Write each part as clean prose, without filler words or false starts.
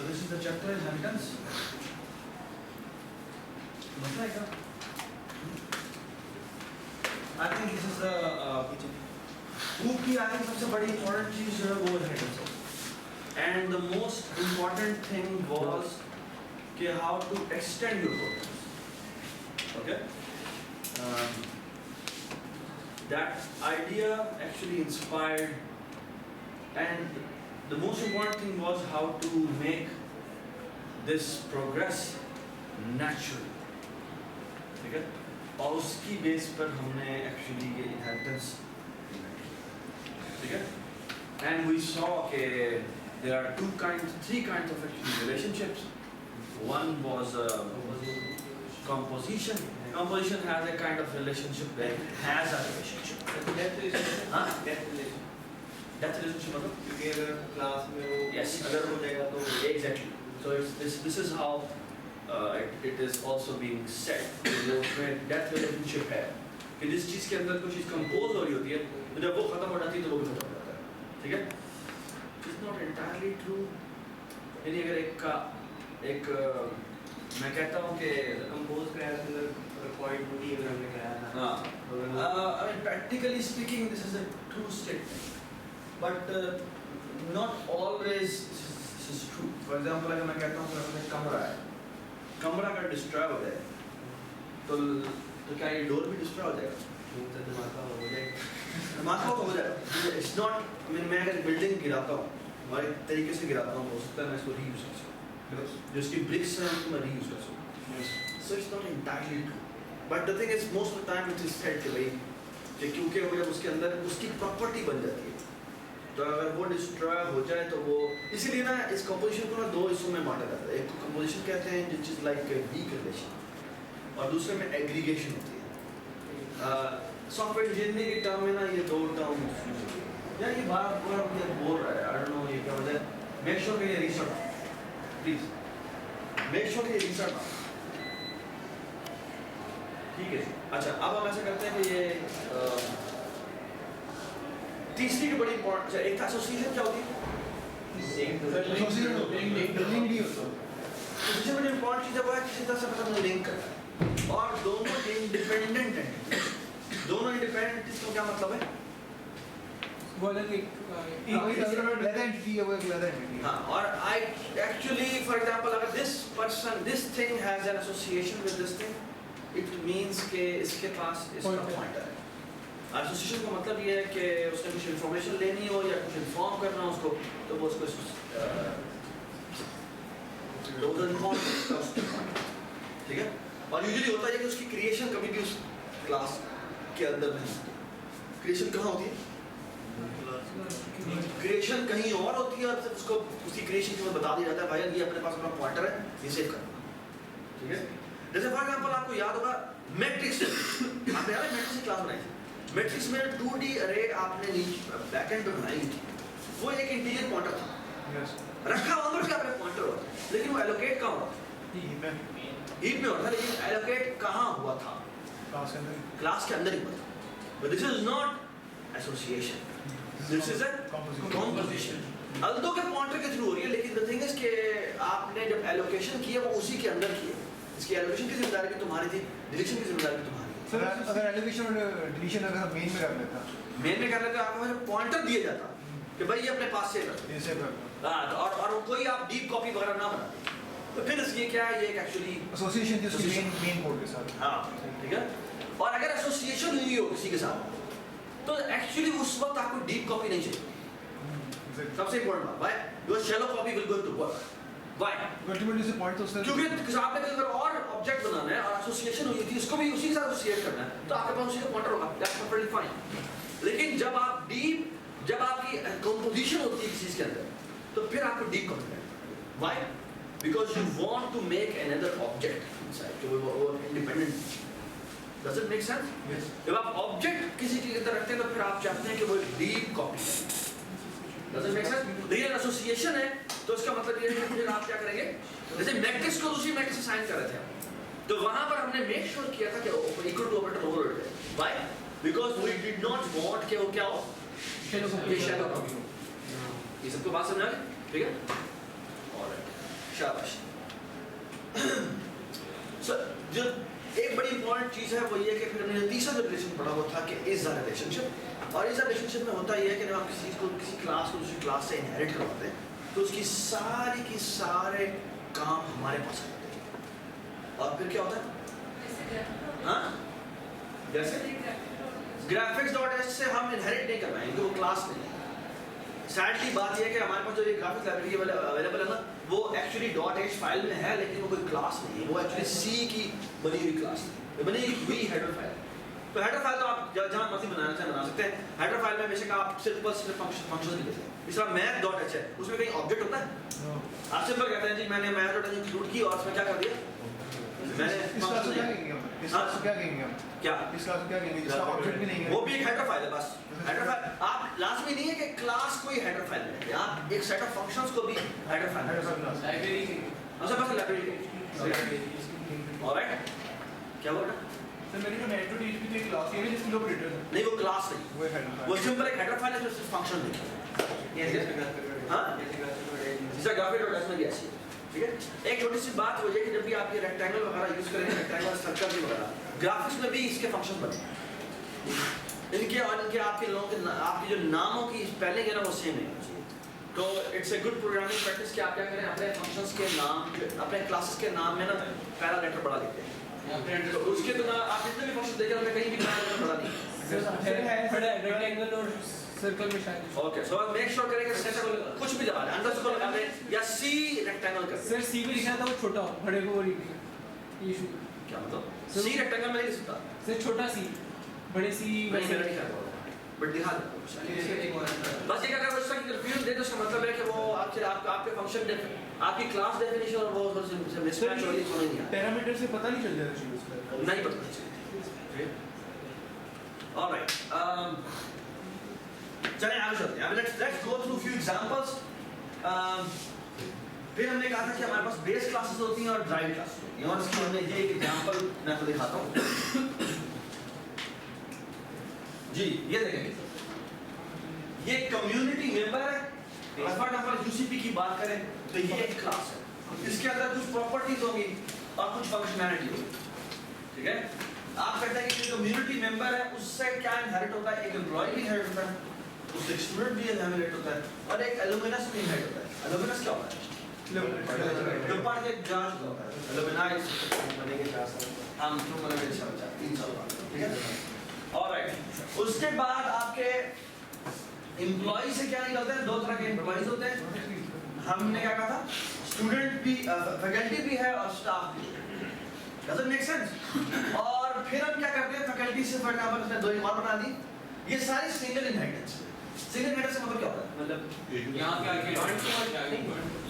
this is the chapter inheritance. I think this is the book की आई सबसे बड़ी important चीज जो है वो inheritance है. And the most important thing was कि how to extend your programs. Okay. That idea actually inspired, and the most important thing was how to make this progress natural. ठीक है? और उसकी बेस पर हमने actually ये inheritance, ठीक है? And we saw that there are three kinds of actually relationships. One was composition. Composition has a kind of relationship where it has a relationship. Death relationship. हाँ? Death relationship. Death relationship मतलब? क्योंकि अगर class में वो Yes. अगर हो जाएगा तो Exactly. So this is how it is also being said. उसमें death relationship है कि जिस चीज़ के अंदर कोई चीज़ compose हो रही होती है, तो जब वो खत्म हो जाती है तो वो भी खत्म हो जाता है, ठीक है? It's not entirely true. यानी अगर एक मैं कहता हूँ कि कंपोज कराया तो अगर पॉइंट नहीं अगर हमने कराया था हाँ, I mean practically speaking this is a true statement, but not always this is true. For example अगर मैं कहता हूँ कि मेरा कमरा है, कमरा अगर डिस्ट्रॉय हो जाए तो क्या ये डोर भी डिस्ट्रॉय हो जाएगा? धमाका हो जाएगा धमाका तो हो जाएगा. It's not, I mean मैं अगर बिल्डिंग गिराता हूँ और एक तरीके से गिराता हूँ, हो सकता है मैं इसको रीयूज कर सकूँ, जो इसकी ब्रिक्स हैं उनको मैं रीयूज कर सकूँ. So it's not entirely true. But the thing is most of the time it is said कि भाई कि क्योंकि वो जब उसके अंदर उसकी प्रॉपर्टी बन जाती है, तो अगर वो डिस्ट्रॉय हो जाए तो वो इसीलिए ना इस कंपोजिशन को ना दो हिस्सों में बांटा जाता है. एक को कंपोजिशन कहते हैं जिस चीज लाइक वीक रिलेशन, और दूसरे में एग्रीगेशन होती है. सॉफ्टवेयर इंजीनियरिंग के टर्म में ना ये दो टर्म यार ये बार बार मुझे बोल रहा है. आई डोंट नो ये क्या वजह है. मेक श्योर कि ये रीस्टार्ट, प्लीज मेक श्योर कि ये रीस्टार्ट. ठीक है. अच्छा अब हम ऐसा करते हैं कि ये तीसरी की बड़ी इंपॉर्टेंट एक था एसोसिएशन. क्या होती है? एसोसिएशन लिंक नहीं होता. सबसे बड़ी इंपॉर्टेंट चीज है किसी तरह से मतलब लिंक करना है, और दोनों इंडिपेंडेंट हैं. दोनों इंडिपेंडेंट इसका क्या मतलब है? वो अलग एक हाँ, और I actually for example अगर this thing has an association with this thing, it means कि इसके पास इसका पॉइंटर है. एसोसिएशन का मतलब ये है कि उसने कुछ इंफॉर्मेशन लेनी हो या कुछ इन्फॉर्म करना हो उसको, तो वो उसको ठीक है. और यूजुअली होता है कि उसकी क्रिएशन कभी भी उस क्लास के अंदर नहीं होती. क्रिएशन कहाँ होती है? क्रिएशन कहीं और होती है, और उसको उसकी क्रिएशन के बाद बता दिया जाता है भाई ये अपने पास अपना पॉइंटर है, ये सेव करना. ठीक है. जैसे फॉर एग्जांपल आपको याद होगा मैट्रिक्स, आपने याद है मैट्रिक्स की क्लास बनाई थी. मैट्रिक्स में 2D अरे आपने बैकएंड पे बनाई थी. वो एक इंटीजर पॉइंटर था. रखा हुआ उसका अपने पॉइंटर हुआ, लेकिन वो एलोकेट कहाँ हुआ? हीप में होता, लेकिन एलोकेट कहाँ हुआ था? क्लास के अंदर ही हुआ था. But this is not association. This is a composition. Although के पॉइंटर के थ्रू हो रही है, लेकिन the thing is कि आपने जब एलोकेशन किया वो उसी के अंदर किया. इसकी एलोकेशन की जिम्मेदारी भी तुम्हारी थी, डिलीशन की जिम्मेदारी भी तुम्हारी. अगर एलोकेशन और डिलीशन अगर मेन में कर लेता, मेन में कर लेते आपको पॉइंटर दिया जाता कि भाई ये अपने पास सेव रखो. हाँ, और कोई आप डीप कॉपी वगैरह ना बनाते, तो फिर ये क्या है, ये एक एक्चुअली एसोसिएशन थी उसकी मेन कोड के साथ. हाँ, ठीक है. और अगर एसोसिएशन हुई हो किसी के साथ, तो एक्चुअली उस वक्त आपको डीप कॉपी नहीं चाहिए. सबसे इम्पोर्टेंट बात, भाई your shallow copy will go to work. Why? Ultimately से पॉइंट तो उसने, क्योंकि आपने अगर और ऑब्जेक्ट बनाना है और एसोसिएशन हुई थी, उसको भी उसी के साथ एसोसिएट करना है, तो आपके पास उसी का पॉइंटर होगा. That's perfectly fine. लेकिन जब आपकी कंपोजिशन होती है किसी के अंदर, तो फिर आपको डीप कॉपी करना है. Why? Because you want to make another object inside, जो वो independent. Does it make sense? Yes. जब आप ऑब्जेक्ट किसी चीज के अंदर रखते हैं, तो फिर आप चाहते हैं कि वो एक डीप कॉपी है. Does it make sense? Real association है, तो इसका मतलब ये है कि फिर आप क्या करेंगे? जैसे मैट्रिक्स को दूसरी मैट्रिक्स से साइन कर रहे थे, तो वहां पर हमने मेक श्योर किया था कि इक्वल टू ऑपरेटर ओवरलोड है. Why? Because we did not want कि वो क्या हो, ये शैलो कॉपी हो. ये सबको बात समझ आ गई? ठीक है. ऑलराइट. शाबाश। जो एक बड़ी इंपॉर्टेंट चीज़ है वो ये कि फिर हमने तीसरा जो रिलेशन पढ़ा वो था कि इज रिलेशनशिप, और इस रिलेशनशिप में होता ये है कि जब आप किसी को किसी क्लास को दूसरी क्लास से इनहेरिट करवाते हैं तो उसकी सारी की सारे काम हमारे पास आ जाते हैं। और फिर क्या होता है? हाँ, जैसे graphics.h से हम इनहेरिट नहीं करवाएंगे, वो क्लास नहीं है। सैडली बात यह है कि हमारे पास जो ये ग्राफिक्स लाइब्रेरी अवेलेबल है ना, वो एक्चुअली .h फाइल में है, लेकिन वो कोई क्लास नहीं है, वो एक्चुअली C की बनी हुई क्लास है, बनी हुई हेडर फाइल है। तो हेडर फाइल तो आप जहाँ मर्जी बनाना चाहें बना सकते हैं। हेडर फाइल में बेशक आप सिर्फ फंक्शन लिखते हैं। इस तरह math.h है, उसमें कहीं ऑब्जेक्ट होता है? आप सिंपल कहते हैं जी मैंने math.h इंक्लूड की और उसमें क्या कर दिया, मैंने इसका तो क्या कहेंगे हम? इसका तो क्या कहेंगे हम? क्या इसका तो क्या कहेंगे? इसका ऑब्जेक्ट भी नहीं है। वो भी एक हेडर फाइल है बस। हेडर फाइल आप लाजमी नहीं है कि क्लास कोई हेडर फाइल है, आप एक सेट ऑफ फंक्शंस को भी header file header file library अच्छा बस लाइब्रेरी। ऑलराइट, क्या बोल रहा? सर मेरी जो नेट टू टीच भी थी क्लास, ये भी जिसमें ऑपरेटर है, नहीं वो क्लास नहीं, वो हेडर फाइल, वो सिंपल एक हेडर फाइल है जो सिर्फ फंक्शन लिखा है। ये जैसे हाँ? जैसे graphics.h में भी ऐसी है, ठीक है। एक छोटी सी बात हो जाए कि जब भी आप ये रेक्टेंगल वगैरह यूज करेंगे, रेक्टेंगल सर्कल भी वगैरह, ग्राफिक्स में भी इसके फंक्शन बने इनके, और इनके आपके लोगों के आपके जो नामों की स्पेलिंग है ना वो सेम नहीं होनी चाहिए। तो it's a good programming practice कि आप क्या करें, अपने फंक्शंस के नाम, अपने क्लासेस के नाम में ना पहला लेटर बड़ा लिखते हैं, तो उसके तो ना आप जितने भी फंक्शन देखें उनमें कहीं भी पहला लेटर बड़ा नहीं है। रेक्टेंगल और सर्कल में शायद ओके, सो मेक श्योर करें कि कुछ भी दबा दें, अंडरस्कोर लगा दें या सी रेक्टेंगल कर दें। सर सी भी लिखा था वो छोटा हो, बड़े को वो लिख इशू क्या मतलब? सी रेक्टेंगल में नहीं लिख सकता, सर छोटा सी बड़े सी नहीं मेरा नहीं ख्याल बट दिखा देता हूं। बस ये अगर कुछ सा कंफ्यूजन दे तो उसका मतलब है कि वो आपके फंक्शन आपकी क्लास डेफिनेशन और वो से मिसमैच हो रही है, समझ नहीं आता, पैरामीटर से पता नहीं चल जाता चीज उसका, नहीं पता चलता। ऑलराइट, चलें आगे चलते हैं। अब let's go through few examples. फिर हमने कहा था कि हमारे पास बेस क्लासेस होती हैं और ड्राइव क्लासेस होती हैं, और इसकी हमने ये एक एग्जांपल मैं आपको दिखाता हूं जी। ये देखेंगे, ये कम्युनिटी मेंबर है। फॉर एग्जांपल यूसीपी की बात करें तो ये एक क्लास है, इसके अंदर कुछ प्रॉपर्टीज होंगी और कुछ फंक्शनैलिटी होगी, ठीक है। आप कहते हैं कि जो कम्युनिटी मेंबर है उससे क्या इनहेरिट होता है, एक एम्प्लॉय भी इनहेरिट होता है, उससे स्टूडेंट भी इनहेरिट होता है, और एक एलुमिनस भी इनहेरिट होता है। एलुमिनस क्या होता है? जो पढ़ के जांच होता है, एलुमिनाइज बनेंगे 4 साल, हम क्यों बनेंगे 3 साल बाद, ठीक है। ऑलराइट, उसके बाद आपके एम्प्लॉय से क्या निकलते हैं? 2 तरह के एम्प्लॉयज होते हैं। हमने क्या कहा था, स्टूडेंट भी, फैकल्टी भी है और स्टाफ भी है। Does it make sense? और फिर हम क्या करते हैं, फैकल्टी से फॉर एग्जांपल उसने 2 और बना दी, ये सारी सिंगल इनहेरिटेंस। सिंगल इनहेरिटेंस का मतलब क्या होता है? मतलब यहाँ पे आके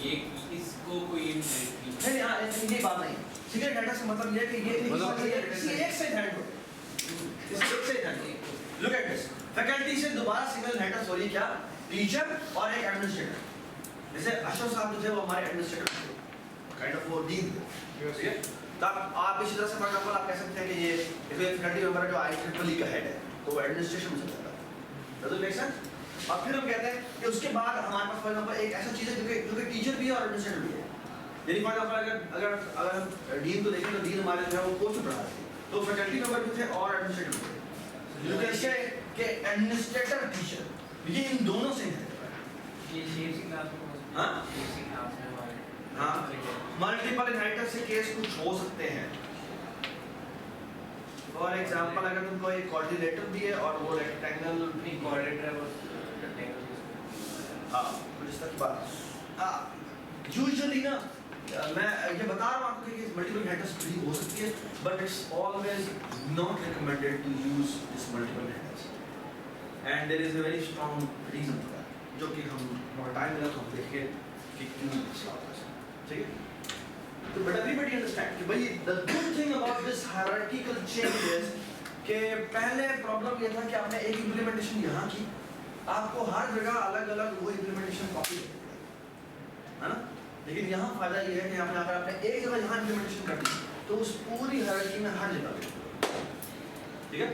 ये इसको कोई नहीं हाँ, ये बात नहीं। सिंगल इनहेरिटेंस का मतलब ये है कि ये किसी एक से इनहेरिट होता है, इस एक से inherit. Look at this, faculty से दोबारा सिंगल इनहेरिटेंस हो रही है क्या? टीचर और एक एडमिनिस्ट्रेटर। जैसे अशरफ साहब जो थे वो हमारे एडमिनिस्ट्रेटर थे, काइंड ऑफ वो डीन थे, ठीक है। तो आप इसी तरह से फॉर एग्जांपल आप कह सकते हैं कि ये फैकल्टी मेंबर है जो IEEE का हेड है, तो वो एडमिनिस्ट्रेशन में चलता है। Does it make sense? और फिर हम कहते हैं कि उसके बाद हमारे पास फॉर एग्जांपल एक ऐसा चीज है जो कि टीचर भी है और एडमिनिस्ट्रेटर भी है। यानी फॉर एग्जांपल अगर हम डीन को देखें तो डीन हमारे जो है वो कोर्स पढ़ा रहे थे, तो फैकल्टी मेंबर भी थे और एडमिनिस्ट्रेटर भी थे। यू कैन से कि एडमिनिस्ट्रेटर टीचर ये इन दोनों से है। ये शेप क्लास में हां क्लास में हाँ, मल्टीपल इनहेरिटेंस से केस कुछ हो सकते हैं। फॉर एग्जांपल अगर तुमको एक क्वाड्रिलेटरल भी है और वो रेक्टेंगल नहीं क्वाड्रेटर है वो रेक्टेंगल, हाँ कुछ इस तरह की बात। यूजुअली ना मैं ये बता रहा हूँ आपको कि मल्टीपल इनहेरिटेंस भी हो सकती है, but it's always not recommended to use this multiple inheritance and there is a very strong reason for that, जो कि हम टाइम मिला तो हम देखेंगे कि क्यों ऐसा होता है, ठीक है। तो बट एवरीबॉडी अंडरस्टैंड कि भाई the good thing about this hierarchical change is कि पहले प्रॉब्लम ये था कि आपने एक इंप्लीमेंटेशन यहाँ की, आपको हर जगह अलग-अलग वो इंप्लीमेंटेशन कॉपी है ना, लेकिन यहाँ फायदा ये है कि आपने अगर आपने एक जगह यहाँ इंप्लीमेंटेशन कर दी तो उस पूरी हायरार्की में हर जगह, ठीक है।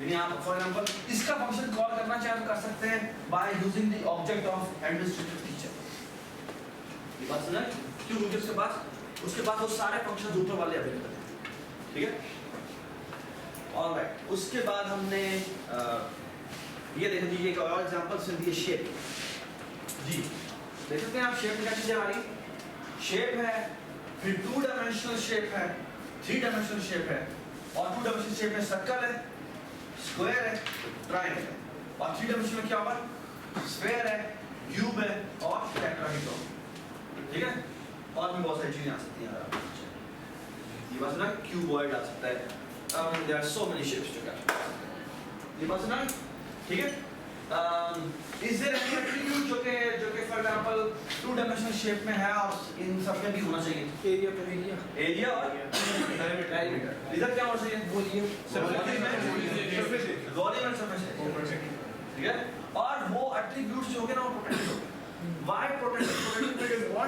यानी आप फॉर एग्जांपल इसका फंक्शन कॉल करना चाहे तो कर सकते हैं by using the object of administrative teacher. ये बात समझ क्यों? क्योंकि उसके पास वो सारे फंक्शंस ऊपर वाले अवेलेबल हैं, ठीक है? ऑलराइट, उसके बाद हमने ये देख लीजिए एक और एग्जांपल से दिए शेप। जी देख सकते हैं आप शेप में क्या चीजें आ रही, शेप है, फिर 2 डायमेंशनल शेप है, 3 डायमेंशनल शेप है, और 2 डायमेंशनल शेप में सर्कल है, स्क्वायर है, ट्रायंगल है, और 3 डायमेंशन में क्या होगा, स्फीयर है, क्यूब है और टेट्राहेड्रॉन, ठीक है? और भी बहुत सारी चीजें आ सकती हैं अगर आप ये बात ना, क्यूबॉइड आ सकता है, there are so many shapes to catch, ये बात ना, ठीक है? इज देयर एनी एट्रीब्यूट जो कि फॉर एग्जांपल 2 डायमेंशनल शेप में है और इन सब में भी होना चाहिए? एरिया और डायमीटर, इधर क्या होना चाहिए? वॉल्यूम एंड सरफेस, ठीक है? और वो एट्रीब्यूट्स जो होंगे ना वो प्रोटेक्टेड होंगे। व्हाई प्रोटेक्टेड में एक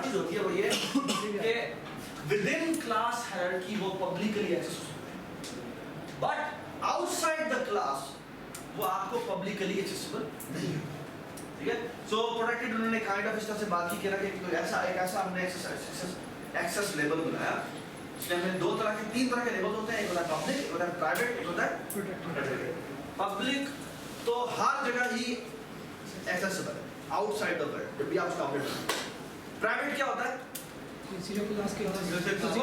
चीज होती है वो ये कि विद इन क्लास हायरार्की वो पब्लिकली एक्सेस हो सकते हैं, बट आउटसाइड द क्लास वो आपको पब्लिकली एक्सेसिबल नहीं है, ठीक है? सो प्रोटेक्टेड उन्होंने काइंड ऑफ इस तरह से बात की कि ऐसा हमने एक्सेस लेबल बनाया, इसमें हमें 3 तरह के लेबल होते हैं, एक होता है पब्लिक, एक होता है प्राइवेट, एक होता है प्रोटेक्टेड। पब्लिक तो हर जगह ही एक्सेसिबल है, आउटसाइड द वर्ल्ड, जब भी आप उसका ऑपरेट करते हैं। प्राइवेट क्या होता है? क्लास के वो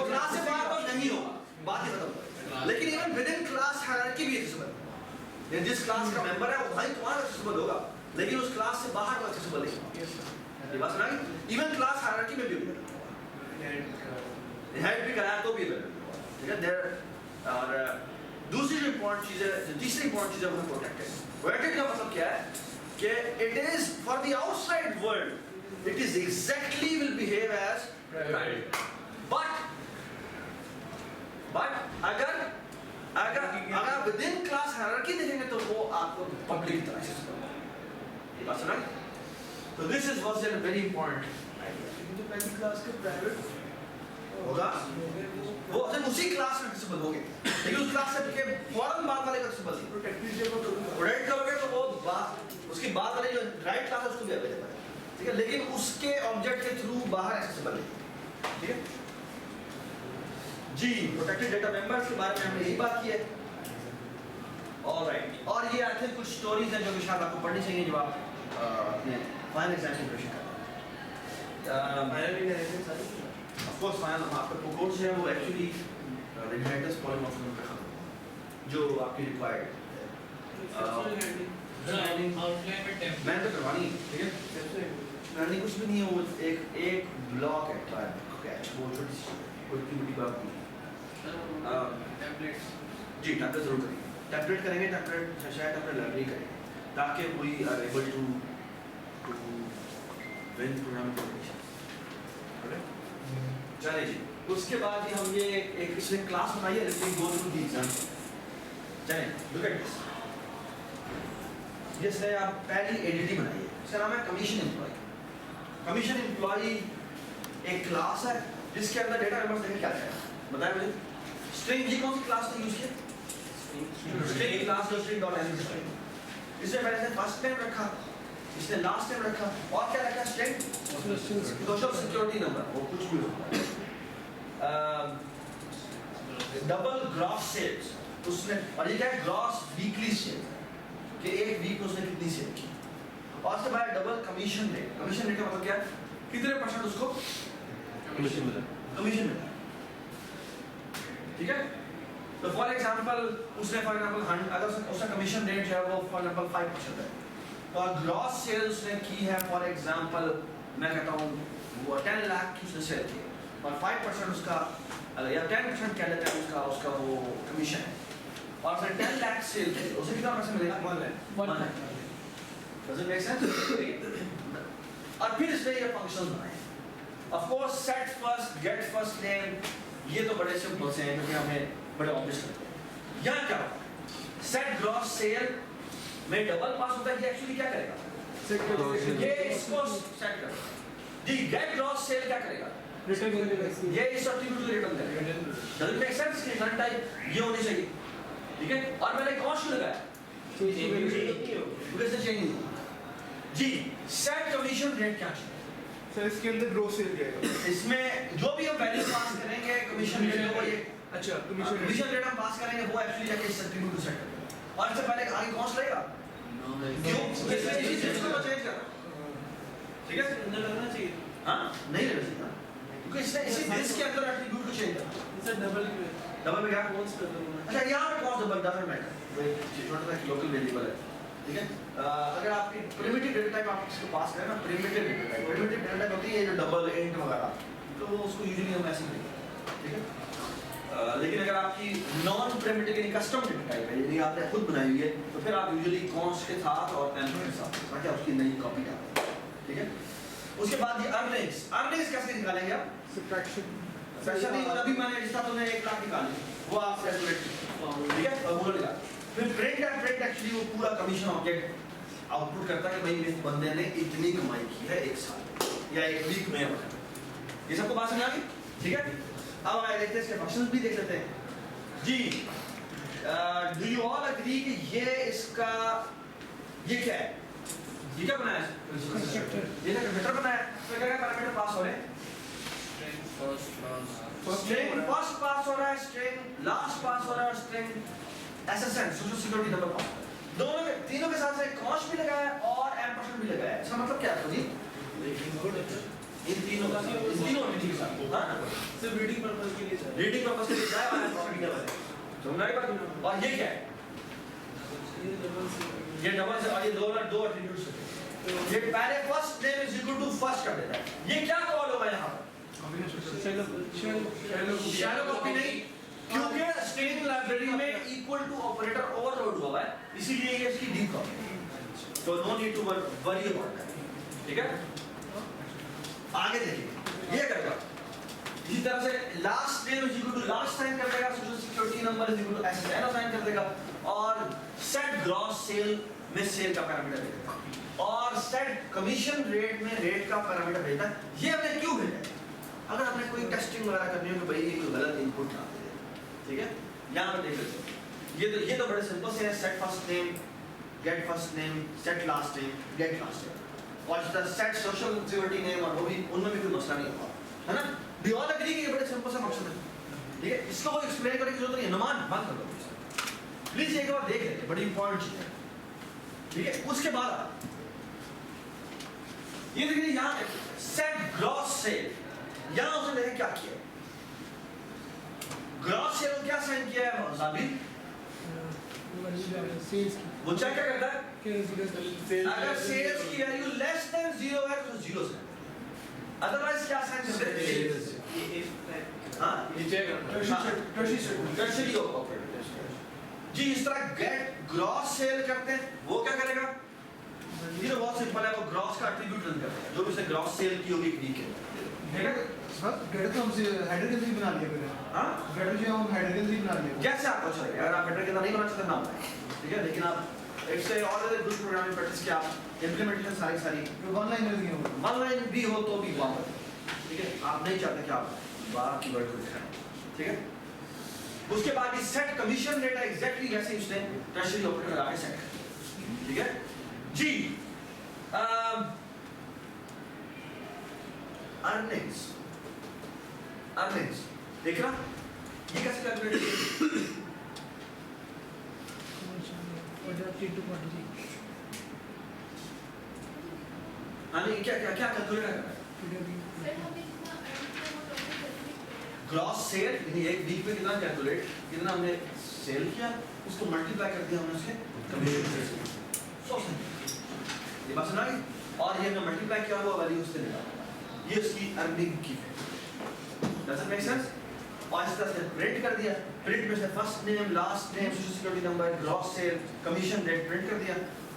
क्लास से बाहर तो नहीं होगा, बात ही खत्म। लेकिन even with in class hierarchy भी एक्सेसिबल है, जिस क्लास का मेंबर है वो भाई तुम्हारा एक्सेसिबल होगा, लेकिन उस क्लास से बाहर वो एक्सेसिबल नहीं होगा। ये बात सुना? इवन क्लास हायरार्की में भी हेड भी कराया तो भी ठीक है? देयर और दूसरी जो इंपॉर्टेंट चीज है, तीसरी इंपॉर्टेंट चीज है वो प्रोटेक्टेड। प्रोटेक्टेड का मतलब क्या है कि it is for the outside world, it is exactly will behave as private, but अगर विद इन क्लास हायरार्की देखेंगे तो वो आपको पब्लिक की तरह से ये बात सुना? तो this is was a very important idea. तो पहली क्लास के प्राइवेट होगा वो सिर्फ उसी क्लास में एक्सेसिबल होंगे, लेकिन उस क्लास से के फौरन बाद वाले का एक्सेसिबल नहीं। प्रोटेक्ट करोगे तो वो उसकी बाद वाले जो राइट क्लास है उसको भी अवेलेबल है, ठीक है? लेकिन उसके ऑब्जेक्ट के थ्रू बाहर एक्सेसिबल नहीं, ठीक है जी? प्रोटेक्टेड डेटा मेंबर्स के बारे में हमने यही बात की है। ऑलराइट, और ये आई थिंक कुछ स्टोरीज हैं जो कि शायद आपको पढ़नी चाहिए जब आप अपने फाइनल एग्जाम की प्रिपरेशन कर रहे हैं। ऑफ कोर्स फाइनल आपका कोर्स है वो एक्चुअली इनहेरिटेंस पॉलीमॉर्फिज्म पे खत्म जो आपकी रिक्वायर्ड मैंने तो करवानी है, ठीक है? करनी कुछ भी नहीं है, वो एक ब्लॉक है कैच, वो छोटी सी कोई बड़ी बात नहीं है। जी टेम्पलेट जरूर करेंगे, टेम्पलेट करेंगे, टेम्पलेट शायद टेम्पलेट लाइब्रेरी करेंगे ताकि we are able to win programming competition. चलिए जी, उसके बाद ही हम ये एक इसमें क्लास बनाई है, let's go through the exam. चलिए लुक एट दिस, जैसे आप पहली एडीटी बनाई है, इसका नाम है कमीशन एम्प्लॉय। कमीशन एम्प्लॉय एक क्लास है जिसके अंदर डेटा मेंबर्स देखें क्या है, बताएं मुझे। स्ट्रिंग जी कौन सी क्लास ने यूज किया? स्ट्रिंग क्लास जो स्ट्रिंग डॉट एनी स्ट्रिंग, इसमें मैंने फर्स्ट नेम रखा, इसने लास्ट नेम रखा, और क्या रखा? स्ट्रिंग सोशल सिक्योरिटी नंबर, वो कुछ भी होता है। डबल ग्रॉस सेल्स उसने, और ये क्या है? ग्रॉस वीकली सेल, कि एक वीक में उसने कितनी सेल की, और उसके बाद double commission rate. Commission rate का मतलब क्या है? कितने परसेंट उसको कमीशन मिला, ठीक है? तो फॉर एग्जांपल उसने अगर उसका कमीशन रेट जो है वो फॉर एग्जांपल 5% है, तो ग्रॉस सेल उसने की है फॉर एग्जांपल मैं कहता हूँ वो 10 लाख की उसने सेल की, और 5% उसका या 10% कह लेते हैं उसका वो कमीशन है, और फिर 10 लाख सेल की उसे कितना पैसा मिलेगा? 1 lakh. Does it make sense? और फिर इसमें ये फंक्शंस बनाए, of course set first, get first name, ये तो बड़े सिंपल से हैं क्योंकि हमें बड़े ऑब्वियस लगते हैं। यहाँ क्या होता है? सेट ग्रॉस सेल में डबल पास होता है, ये एक्चुअली क्या करेगा? ये इसको सेट करेगा जी। गेट ग्रॉस सेल क्या करेगा? रिटर्न करेगा, ये इस एट्रिब्यूट को रिटर्न करेगा। Does it make sense? कि रिटर्न टाइप ये होनी चाहिए, ठीक है? और मैंने कौन सी लगाया? जी। सेट कमीशन रेट क्या चाहिए? सर इसके अंदर ग्रोस सेल जाएगा। इसमें जो भी हम वैल्यू पास करेंगे कमीशन रेट वो ये अच्छा कमीशन कमीशन रेट हम पास करेंगे वो एक्चुअली जाके इस एट्रीब्यूट को सेट करेगा। और इससे पहले आगे कौन सा लगेगा क्यों इसमें इसी चीज को चेंज करना ठीक है अंदर लगना चाहिए हां नहीं लगना चाहिए क्योंकि इसने इसी दिस के अंदर एट्रीब्यूट को चेंज करना सर डबल में क्या कौन कर दूंगा अच्छा यहां पे कौन डबल डबल मैटर छोटा सा लोकल वेरिएबल है ठीक है अगर आपकी प्रिमिटिव डेटा टाइप आप इसको पास करें ना प्रिमिटिव डेटा टाइप होती है जो डबल इंट वगैरह तो उसको यूजुअली हम ऐसे ही लिखते हैं ठीक है लेकिन अगर आपकी नॉन प्रिमिटिव यानी कस्टम डेटा टाइप है यानी आपने खुद बनाई हुई है तो फिर आप यूजुअली कॉन्स्ट के साथ और एम्पलॉय के साथ ताकि उसकी नई कॉपी डालें ठीक है उसके बाद ये अर्निंग्स कैसे निकालेंगे आप सब्ट्रैक्शन सेशन नहीं अभी मैंने जिस तरह तुमने 1 लाख निकाली वो आप कैलकुलेट ठीक है और वो लगा फिर प्रिंट एक्चुअली वो पूरा कमीशन ऑब्जेक्ट आउटपुट करता है कि भाई इस बंदे ने इतनी कमाई की है एक साल या एक वीक में ये सबको बात समझ आ गई ठीक है अब आए देखते हैं इसके फंक्शंस भी देख लेते हैं जी डू यू ऑल एग्री कि ये इसका ये क्या है ये क्या बनाया है ये ना कंप्यूटर बनाया तो क्या पैरामीटर पास हो रहे हैं स्ट्रिंग फर्स्ट पास हो रहा है स्ट्रिंग लास्ट पास हो रहा है string SSN social security number pass दोनों के तीनों के साथ से कॉस्ट भी लगाया है और एम्परसेंड भी लगाया है इसका मतलब क्या है जी इन तीनों के साथ हां सिर्फ रीडिंग पर्पस के लिए चाहिए रीडिंग पर्पस के लिए जाए वाला प्रॉपर्टी का है समझ आई बात और ये क्या है ये डबल से और ये दो एट्रीब्यूट्स है ये पहले first name is equal to first कर देता है ये क्या कॉल होगा यहां पर शैलो कॉपी नहीं क्योंकि स्ट्रिंग लाइब्रेरी में इक्वल टू ऑपरेटर ओवरलोड हुआ है इसीलिए ये इसकी डीप कॉपी तो no need to worry about that ठीक है आगे देखिए ये करेगा इसी तरह से last name is equal to last sign कर देगा social security number is equal to SSN sign कर देगा और सेट ग्रॉस सेल में सेल का पैरामीटर देगा और सेट कमीशन रेट में रेट का पैरामीटर देता है ये हमने क्यों भेजा अगर आपने कोई टेस्टिंग वगैरह करनी हो कि भाई ये कोई गलत इनपुट ना दे ठीक है यहां पर देख लो ये तो बड़े सिंपल से है set first name get first name set last name gate last name और इस तरह सेट सोशल सिक्योरिटी नेम और वो भी उनमें भी कोई मसला नहीं होगा है ना वी ऑल एग्री कि ये बड़े सिंपल सा फंक्शन है ठीक है इसको वो एक्सप्लेन करने की जरूरत नहीं है नुमान बंद कर दो प्लीज एक बार देख लेते बड़ी इंपॉर्टेंट चीज है ठीक है उसके बाद ये देखिए यहां सेट ग्रॉस सेल यहां उसने देखा क्या किया ग्रॉस सेल क्या साइन किया है साबित वो चेक क्या करता है अगर सेल्स की वैल्यू लेस देन 0 है तो 0 से अदरवाइज क्या साइन करते हैं हां ये चेक करना टर्शियरी ऑपरेटर जी इस तरह गेट ग्रॉस सेल करते हैं वो क्या करेगा ये तो बहुत सिंपल है वो ग्रॉस का एट्रीब्यूट रन करता है जो भी उसने ग्रॉस सेल की होगी वीक है सर गेटर तो हमसे हेडर के अंदर ही बना लिया मैंने हां गेटर जो हम हेडर के अंदर ही बना लिया कैसे आपको अच्छा लगे अगर आप हेडर के अंदर नहीं बना सकते ना ठीक है लेकिन आप it's a already good programming practice के आप इंप्लीमेंटेशन सारी वन लाइनर नहीं होगा वन लाइन भी हो तो भी वहां ठीक है आप नहीं चाहते कि आप बार कीवर्ड को दिखाएं ठीक है उसके बाद ये सेट कमीशन रेट एग्जैक्टली वैसे उसने टर्शियरी ऑपरेटर लगा के सेट कर ठीक है जी अर्निंग्स देख रहा ये कैसे कैलकुलेट यानी क्या क्या क्या कैलकुलेट करना है ग्रॉस सेल यानी एक वीक में कितना कैलकुलेट कितना हमने सेल किया उसको मल्टीप्लाई कर दिया हमने उसके कमीशन से ये बात सुना और ये हमने मल्टीप्लाई किया हुआ वैल्यू उससे निकाला ये उसकी अर्निंग की है डज इट मेक सेंस और इस तरह से प्रिंट कर दिया प्रिंट में से first name last name social security number gross sale commission rate print कर दिया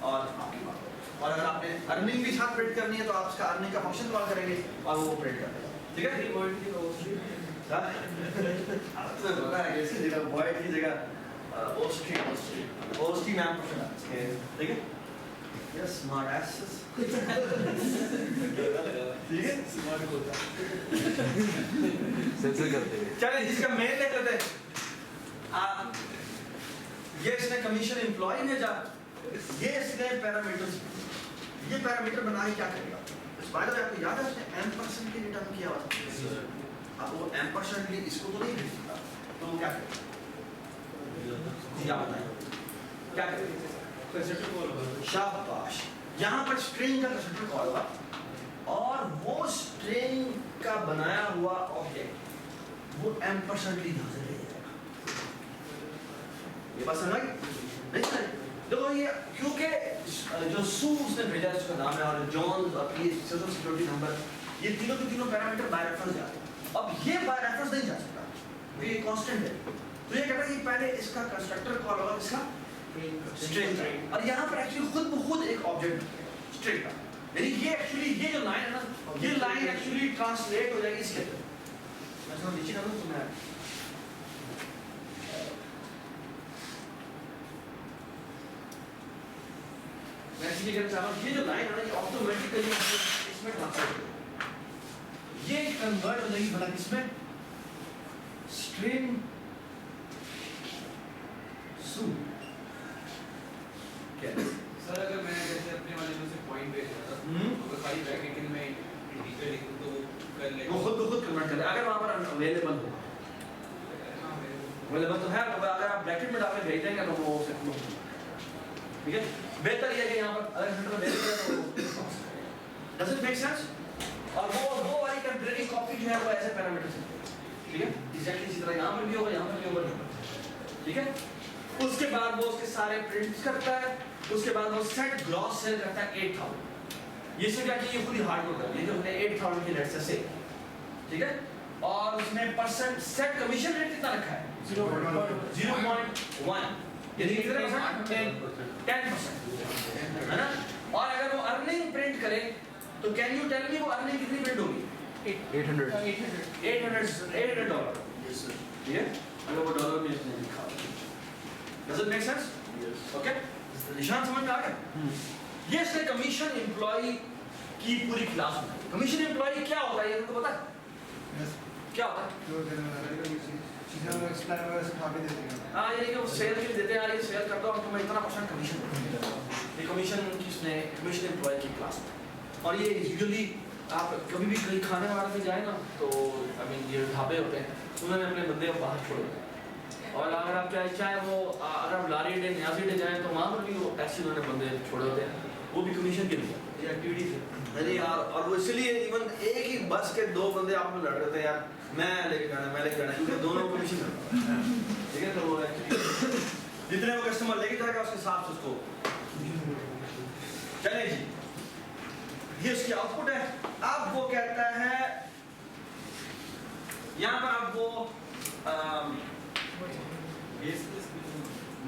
और आपकी बात और अगर आपने अर्निंग भी साथ प्रिंट करनी है तो आप उसका अर्निंग का फंक्शन कॉल करेंगे और वो प्रिंट कर देगा ठीक है वॉइड की पता है इसकी जगह वॉइड की जगह ओस्ट्री नाम फंक्शन है ठीक है यस स्मार्ट एसेस ठीक है स्मार्ट होता सेंसर करते हैं चलिए इसका मेन देख लेते हैं ये इसने कमीशन एम्प्लॉय भेजा ये इसने पैरामीटर बना के क्या करेगा बाय द वे आपको याद है उसने एम्परसेंड के लिए टर्म किया हुआ था। अब वो एम्परसेंड लिए इसको तो नहीं भेजता, तो वो क्या करेगा? जी आप बताएं क्या करेगा? कंस्ट्रक्टर कॉल होगा। शाबाश, यहाँ पर स्ट्रिंग का कंस्ट्रक्टर कॉल हुआ और वो स्ट्रिंग का बनाया हुआ ऑब्जेक्ट वो एम्परसेंड यहाँ से ले जाएगा। ये बात समझ नहीं सर? देखो ये क्योंकि जो सू उसने भेजा है उसका नाम है और जॉन और ये सोशल सिक्योरिटी नंबर, ये तीनों के तीनों पैरामीटर बाय रेफरेंस जाते हैं। अब ये बाय रेफरेंस नहीं जा सकता, ये कांस्टेंट है। तो ये कहता है कि पहले इसका कंस्ट्रक्टर कॉल होगा, इसका स्ट्रिंग, और यहाँ पर एक्चुअली खुद ब खुद एक ऑब्जेक्ट स्ट्रिंग का, यानी ये एक्चुअली ये जो लाइन है ना, ये लाइन एक्चुअली ट्रांसलेट हो जाएगी इसके अंदर। मैं समझ नीचे डालूं तो मैं इसलिए कहना चाह रहा हूँ ये जो लाइन है ना ये ऑटोमेटिकली इसमें ट्रांसलेट हो जाएगी, ये कन्वर्ट हो जाएगी बड़ा किसमें? स्ट्रिंग सू। सर अगर मैं जैसे अपने वाले में से पॉइंट भेज रहा था, अगर खाली ब्रैकेट में इंटीजर लिखूं तो कर ले, वो खुद कन्वर्ट कर ले अगर वहां पर अवेलेबल हो। अवेलेबल तो है, अगर आप ब्रैकेट में डाल के भेज देंगे तो वो ठीक है। बेहतर ये है कि यहाँ पर अगर सेंटर भेज दिया तो डज इट मेक सेंस? और वो वाली टेम्परेरी कॉपी जो है वो ऐसे पैरामीटर से, ठीक है, एग्जैक्टली इसी तरह यहाँ पर भी होगा, यहाँ पर भी होगा, ठीक है। उसके बाद वो उसके सारे प्रिंट्स करता है, उसके बाद वो सेट ग्रॉस सेल करता है 8000। ये से क्या कि ये पूरी हार्डकोड कर दी जो हमने 8000 की रेट से, ठीक है। और उसने परसेंट सेट कमीशन रेट कितना रखा है? 0.1, यानी कितने परसेंट? 10%, है ना। और अगर वो अर्निंग प्रिंट करे तो कैन यू टेल मी वो अर्निंग कितनी प्रिंट होगी? $800, ठीक है। अगर वो डॉलर में इसने लिखा हो, does it make sense? Yes. Okay? निशान समझ में आ गया? ये इसने कमीशन एम्प्लॉय की पूरी क्लास बनाई। कमीशन एम्प्लॉय क्या होता है ये तुमको पता है? Yes. क्या होता है? जो चीज़ें एक्सप्लेन वगैरह सिखा के देते हैं। हाँ ये कि वो सेल के लिए देते हैं, ये सेल करता हूँ तुम्हें इतना % कमीशन देते हैं। ये कमीशन किसने कमीशन एम्प्लॉय की क्लास में, और ये यूजुअली आप कभी भी कहीं खाने वाले पे जाए ना तो आई मीन ये ढाबे होते हैं, उन्होंने अपने बंदे को बाहर छोड़ दिया। और अगर आप चाहे वो अगर आप लारी डे न्याजी डे जाएँ तो वहाँ पर भी वो ऐसे उन्होंने बंदे छोड़े होते हैं, वो भी कमीशन के लिए ये एक्टिविटीज है। अरे यार, और वो इसलिए इवन एक ही बस के 2 बंदे आप में लड़ रहे थे यार, मैं लेके जाना क्योंकि दोनों को कमीशन करना, ठीक है। तो वो जितने वो कस्टमर लेके जाएगा उसके हिसाब से उसको चले जी। ये उसकी आउटपुट है। अब वो कहता है यहाँ पर आप वो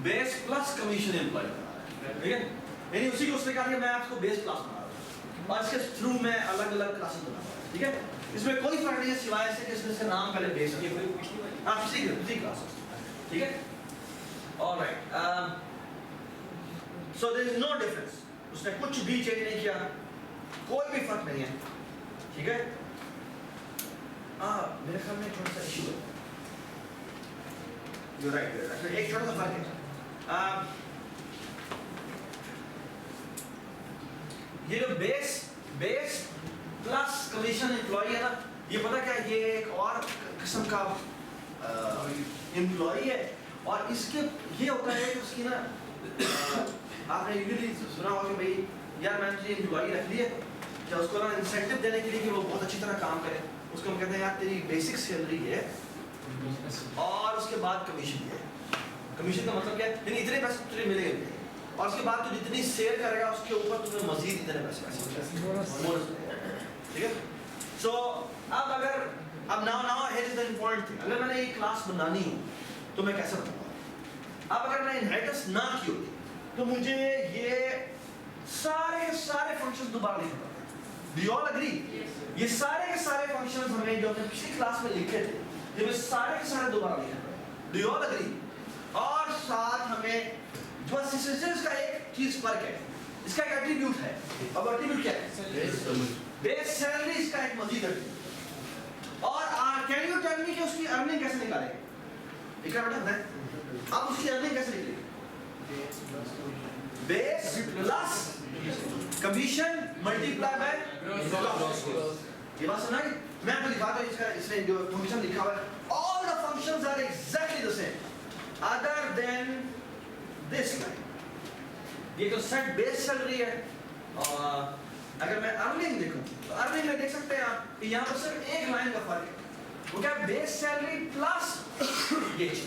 बेस प्लस कमीशन एम्प्लॉय बना रहा है, ठीक है। यानी उसी को उसने कहा कि मैं आपको बेस क्लास बना रहा हूँ और इसके थ्रू मैं अलग अलग क्लासेस बना रहा हूँ, ठीक है। इसमें कोई फर्क नहीं है सिवाय से कि इसमें नाम पहले बेस है, आप उसी क्लासेस, ठीक है। Alright, so there is no difference, उसने कुछ भी चेंज नहीं किया, कोई भी फर्क नहीं है, ठीक है। मेरे ख्याल में थोड़ा सा इशू है, यू राइट, एक छोटा सा फर्क है। ये जो बेस प्लस कमीशन एम्प्लॉय है ना, ये पता क्या है, ये एक और किस्म का एम्प्लॉय है, और इसके ये होता है कि उसकी ना आपने यूजुअली सुना होगा कि भाई यार मैंने तुझे एम्प्लॉय रख लिया, क्या उसको ना इंसेंटिव देने के लिए कि वो बहुत अच्छी तरह काम करे, उसको हम कहते हैं यार तेरी बेसिक सैलरी है और उसके बाद कमीशन है। कमीशन का मतलब क्या है, यानी इतने पैसे तुझे मिलेंगे और उसके बाद तू जितनी सेल करेगा उसके ऊपर तुम्हें मजीद इतने पैसे बोनस, ठीक है। सो अब now here is the important thing, अगर मैंने एक क्लास बनानी हो तो मैं कैसे बनाऊंगा? अब अगर मैंने इनहेरिटेंस ना की होती तो मुझे ये सारे फंक्शंस दोबारा लिखना पड़ता। Do you all agree? ये सारे के सारे फंक्शंस हमें जो हमने पिछली क्लास में लिखे थे, ये सारे के सारे दोबारा लिखना पड़ेगा। Do you all agree? और साथ हमें बस इसका एक चीज फर्क है, इसका एक एट्रीब्यूट है। अब एट्रीब्यूट क्या है? बेस सैलरी इसका एक मजीद एट्रीब्यूट। और कैन यू टेल मी कि उसकी अर्निंग कैसे निकालेंगे? लिखा बेटा है। अब उसकी अर्निंग कैसे निकलेगी? Base plus commission multiply by ये बात सुना? मैं आपको दिखाता हूँ इसका, इसमें जो फंक्शन लिखा हुआ है, all the functions are exactly the same other than this line. ये तो सेट बेस सैलरी है, और अगर मैं अर्निंग देखूं तो अर्निंग में देख सकते हैं आप कि यहाँ पर सिर्फ एक लाइन का फर्क है, वो क्या है? बेस सैलरी प्लस ये चीज।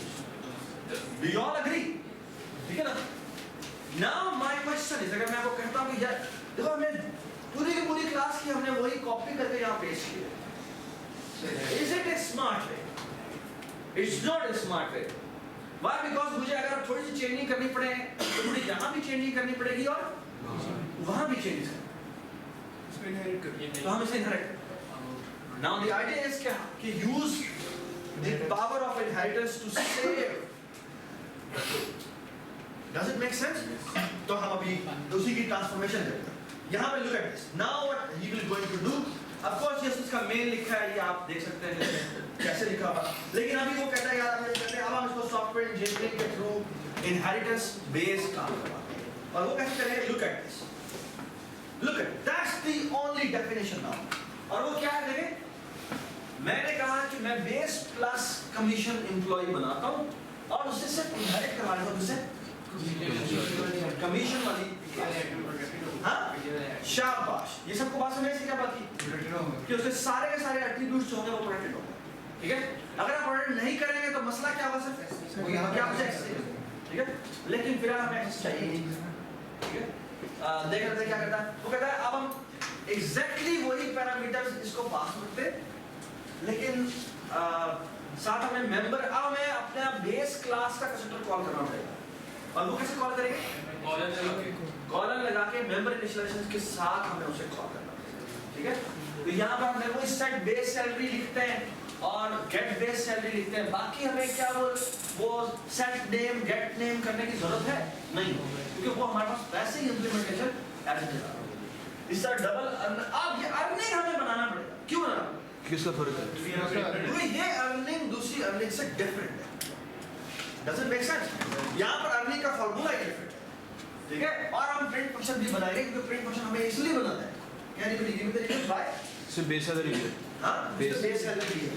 We all agree, ठीक है ना? Now my question is, अगर मैं आपको कहता हूँ कि यार देखो हमने पूरी की पूरी क्लास की हमने वही कॉपी करके यहाँ पेश की है, is it a smart way? It's not a smart way. Why? Because मुझे अगर थोड़ी सी चेंजिंग करनी पड़े तो मुझे यहाँ भी चेंजिंग करनी पड़ेगी और वहाँ भी चेंज करनी, तो हम इसे inherit. Now the idea is कि use the power of inheritance to save. Does it make sense? तो हम अभी उसी की ट्रांसफॉर्मेशन करेंगे। यहाँ पे look at this. Now what he will going to do? Of course yes, उसका मेन लिखा है, ये आप देख सकते हैं कैसे लिखा हुआ, लेकिन अभी वो कहता है यार अब हम इसको सॉफ्टवेयर इंजीनियरिंग के थ्रू इनहेरिटेंस बेस्ड काम करवाते हैं, और वो कैसे करेंगे? Look at this. Look at that's the only definition now. और वो क्या है देखें, मैंने कहा कि मैं बेस प्लस कमीशन एम्प्लॉय बनाता हूँ और उससे सिर्फ इनहेरिट करवा लेता हूँ, जिससे कमीशन वाली, हाँ शाबाश, ये सबको बात समझ से क्या बात की कि उसके सारे के सारे एट्रीब्यूट्स जो होंगे वो प्रोटेक्टेड होंगे, ठीक है? अगर आप प्रोटेक्ट नहीं करेंगे तो मसला क्या होगा सिर्फ वो यहाँ क्या ऑब्जेक्ट्स, ठीक है? लेकिन फिर हमें एक्सेस चाहिए, ठीक है? देख रहे थे क्या करता है, वो कहता है अब हम एग्जैक्टली वही पैरामीटर्स इसको पास करते हैं, लेकिन साथ हमें मेंबर, अब हमें अपना बेस क्लास का कंस्ट्रक्टर कॉल करना पड़ेगा, और वो कैसे कॉल करेंगे? कॉलन लगा के मेंबर इनिशियलाइजेशन के साथ हमें उसे कॉल करना पड़ेगा, ठीक है? तो यहाँ पर हमने वो सेट बेस सैलरी लिखते हैं और गेट बेस सैलरी लिखते हैं, बाकी हमें क्या वो सेट नेम गेट नेम करने की जरूरत है नहीं, क्योंकि वो हमारे पास वैसे ही इंप्लीमेंटेशन एज है। इस तरह डबल अब ये अर्निंग हमें बनाना पड़ेगा, क्यों बनाना? किसका फर्क है? क्योंकि ये अर्निंग दूसरी अर्निंग से डिफरेंट है। Does it make sense? यहाँ पर अर्निंग का फॉर्मूला डिफरेंट है, ठीक है? और हम प्रिंट फंक्शन भी बनाएंगे, क्योंकि प्रिंट फंक्शन हमें इसलिए बनाता है, क्या anybody give me the reason why? सिर्फ बेस सैलरी है। हाँ, बेस सैलरी है।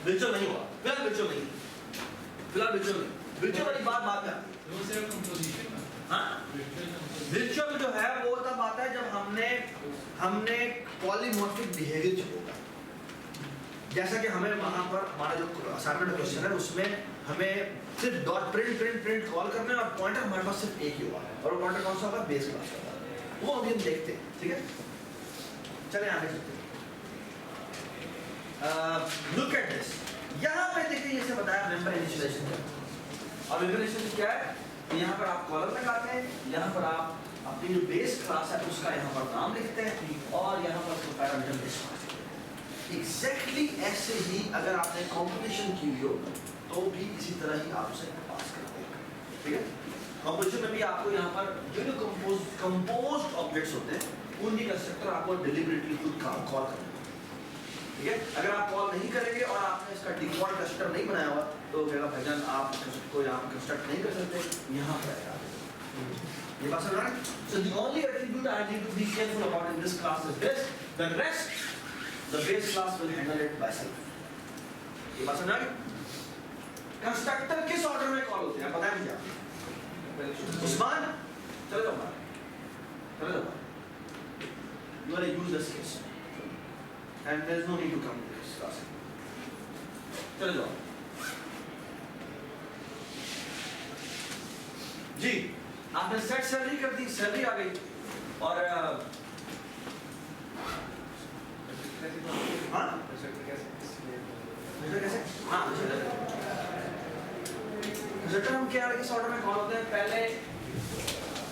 virtual नहीं हुआ, फिलहाल virtual नहीं, फिलहाल virtual नहीं, virtual वाली बात बाद में आती है। हाँ, virtual जो है वो तब आता है जब हमने पॉलीमॉर्फिक बिहेवियर होगा, जैसा कि हमें वहाँ पर हमारा जो असाइनमेंट क्वेश्चन है उसमें हमें सिर्फ डॉट प्रिंट कॉल करना है और पॉइंटर हमारे पास सिर्फ एक ही हुआ है, और वो पॉइंटर कौन सा होगा? बेस क्लास का, वो अभी हम देखते हैं, ठीक है? चलें आगे चलते हैं। लुक एट दिस, यहाँ पे देखिए जैसे बताया मेंबर इनिशियलाइजेशन क्या है, और मेंबर इनिशियलाइजेशन क्या है? यहाँ पर आप कॉलम लगाते हैं, यहाँ पर आप अपनी जो बेस क्लास है उसका यहाँ पर नाम लिखते हैं, और यहाँ पर उसको पैरामीटर बेस क्लास। एग्जैक्टली ऐसे ही अगर आपने कॉम्पिटिशन की हो तो भी इसी तरह ही आप उसे पास करते हैं, ठीक है? कॉम्पिटिशन में भी आपको यहाँ पर जो कंपोज्ड ऑब्जेक्ट्स होते हैं उनकी कंस्ट्रक्टर आपको डिलिबरेटली खुद कॉल करना है, ठीक है? अगर आप कॉल नहीं करेंगे और आपने इसका डिफॉल्ट कंस्ट्रक्टर नहीं बनाया हुआ तो कहेगा भाईजान आप को यहाँ कंस्ट्रक्ट नहीं कर सकते, यहाँ पर आएगा। ये बात समझ रहे हैं? So the only attribute I need to be careful about in this class is this. The rest, the base class will handle it by self. ये बात समझ रहे हैं? कंस्ट्रक्टर किस ऑर्डर में कॉल होते हैं पता है मुझे आपको? उस्मान, चले जाओ बाहर, चले जाओ बाहर। You are a useless case, and there is no need to come to this class. चले जाओ। जी, आपने सेट सैलरी कर दी, सैलरी आ गई, और हाँ कैसे? हाँ, रिजल्टर हम क्या किस ऑर्डर में कॉल होते हैं? पहले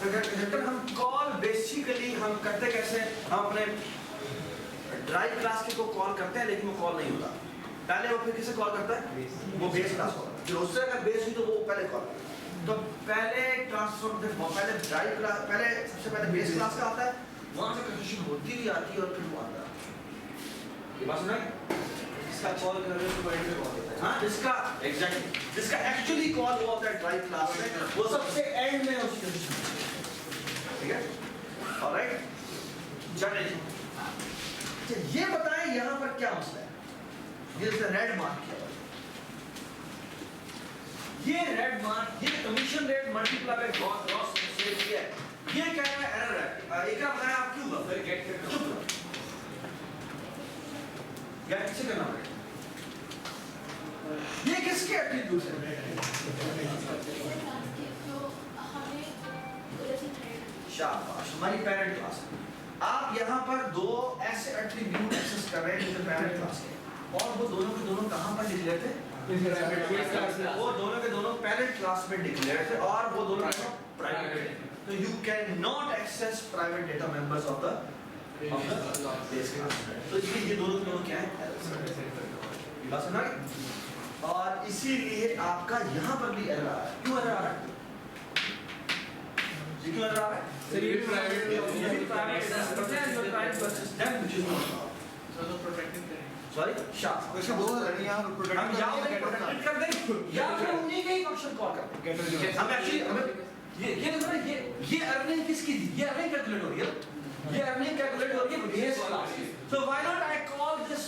रिजल्टर हम कॉल बेसिकली हम करते कैसे? हम अपने ड्राइव क्लास को कॉल करते हैं, लेकिन वो कॉल नहीं होता। पहले वो फिर किसे कॉल करता है? वो बेस क्लास को। फिर उससे अगर बेस हुई तो वो पहले कॉल, तो पहले ट्रांसफर पहले ड्राइव क्लास, पहले सबसे पहले बेस क्लास का आता है, वहाँ से कंस्ट्रक्शन होती भी आती है और फिर वो आता है। ये बात सुना? इसका कॉल कर रहे हो तो पॉइंट पे कॉल होता है। हाँ जिसका एग्जैक्टली जिसका एक्चुअली कॉल हुआ होता है ड्राइव क्लास में वो सबसे एंड में उसकी कंडीशन, ठीक है? ऑलराइट, चलिए ये बताएं यहाँ पर क्या मसला है। ये रेड मार्क किया हुआ है, ये रेड मार्क, ये commission rate multiply by gross sales किया है, ये क्या है? एरर है। एक का बताया आप क्यों फिर गेट चुप गेट किसे करना पड़ेगा? ये किसके एट्रीब्यूट्स हैं? शाबाश, हमारी पेरेंट क्लास है। आप यहाँ पर दो ऐसे एट्रीब्यूट एक्सेस कर रहे हैं जो पेरेंट क्लास के, और वो दोनों के दोनों कहाँ पर डिक्लेयर थे? वो दोनों के दोनों पेरेंट क्लास में डिक्लेयर थे, और वो दोनों प्राइवेट थे। तो you can not access private data members of the base class. तो ये दोनों के दोनों क्या है? बात समझ आई? और इसीलिए आपका यहाँ पर भी एरर आ रहा है। क्यों एरर आ रहा है? क्यों एरर आ रहा है? सर ये प्राइवेट सॉरी शाह वैसे दो है यहाँ हम यहाँ पे प्रोटेक्टेड कर दें या फिर उन्हीं के ही फंक्शन कॉल कर दें। हम एक्चुअली हमें ये देखो ना, ये अर्निंग किसकी थी? ये अर्निंग कैलकुलेट हो रही है, ये अर्निंग कैलकुलेट हो रही है base class. So why not I call this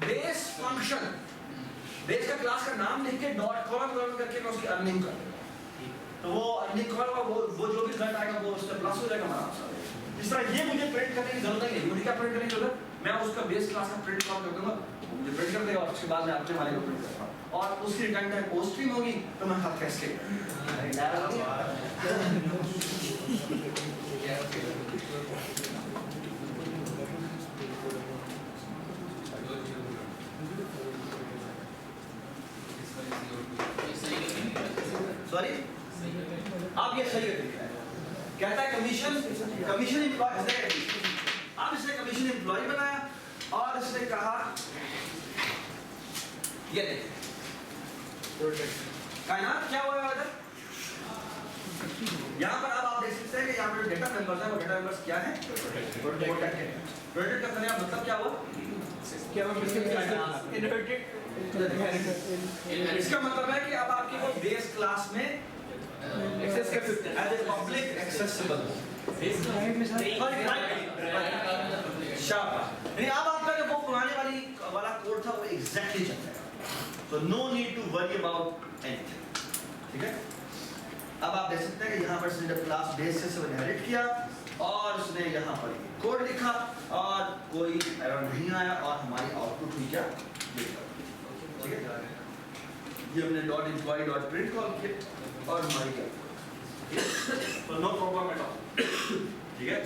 base function, base का क्लास का नाम लिख के डॉट कॉलम करके मैं उसकी अर्निंग कर दूंगा। तो वो अर्निंग कॉल का वो जो भी रिजल्ट आएगा वो उसका प्लस हो जाएगा हमारा। इस तरह ये मुझे प्रिंट करने की जरूरत नहीं है। मुझे क्या प्रिंट करने की जरूरत? मैं उसका बेस क्लास का प्रिंट कॉल कर दूंगा, मुझे प्रिंट कर देगा, और उसके बाद मैं अपने वाले को प्रिंट करता हूँ, और उसकी रिटर्न टाइप पोस्ट स्ट्रीम होगी, तो मैं हाथ कैसे सॉरी आप ये सही कर दिया है। कहता है कमीशन एम्प्लॉय, अब इसने कमीशन एम्प्लॉय बनाया और इसने कहा ये देखिए कायनात क्या हुआ है इधर? यहाँ पर अब आप देख सकते हैं कि यहाँ पर डेटा मेंबर्स है, वो डेटा मेंबर्स क्या है? प्रोटेक्टेड। प्रोटेक्टेड का मतलब क्या हुआ? इसका मतलब है कि अब आपकी वो बेस क्लास में एक्सेस कर सकते हैं एज ए पब्लिक एक्सेसिबल। शाबाश, यानी अब आपका जो वो पुराने वाला कोड था वो एग्जैक्टली चल रहा है। So no need to worry about anything, ठीक है? अब आप देख सकते हैं कि यहाँ पर इसने जब क्लास बेस से इनहेरिट किया और उसने यहाँ पर कोड लिखा और कोई एरर नहीं आया और हमारी आउटपुट हुई क्या? ठीक है, ये हमने dot employ dot print call किया और हमारी क्या? तो नो प्रॉब्लम एट ऑल, ठीक है?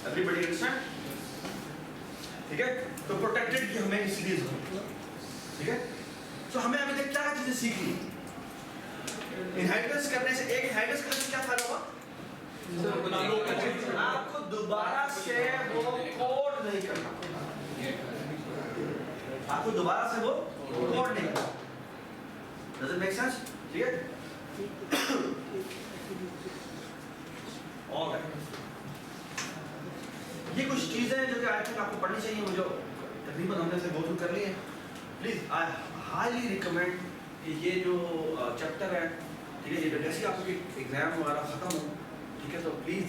Everybody understand? ठीक है, तो प्रोटेक्टेड की हमें इसलिए जरूरत है, ठीक है? तो हमें अभी तक क्या चीजें सीखी? इनहेरिटेंस करने से, एक इनहेरिटेंस करने से क्या फायदा हुआ? आपको दोबारा से वो कोड नहीं करना, आपको दोबारा से वो कोड नहीं करना। Does it make sense? ठीक है? All right. ये कुछ चीजें जो कि आई थिंक आपको पढ़नी चाहिए, मुझे तकरीबन हमने से गो थ्रू कर ली है। प्लीज आई हाईली रिकमेंड कि ये जो चैप्टर है, ठीक है, ये जैसे आपके एग्जाम वगैरह खत्म हो, ठीक है, तो प्लीज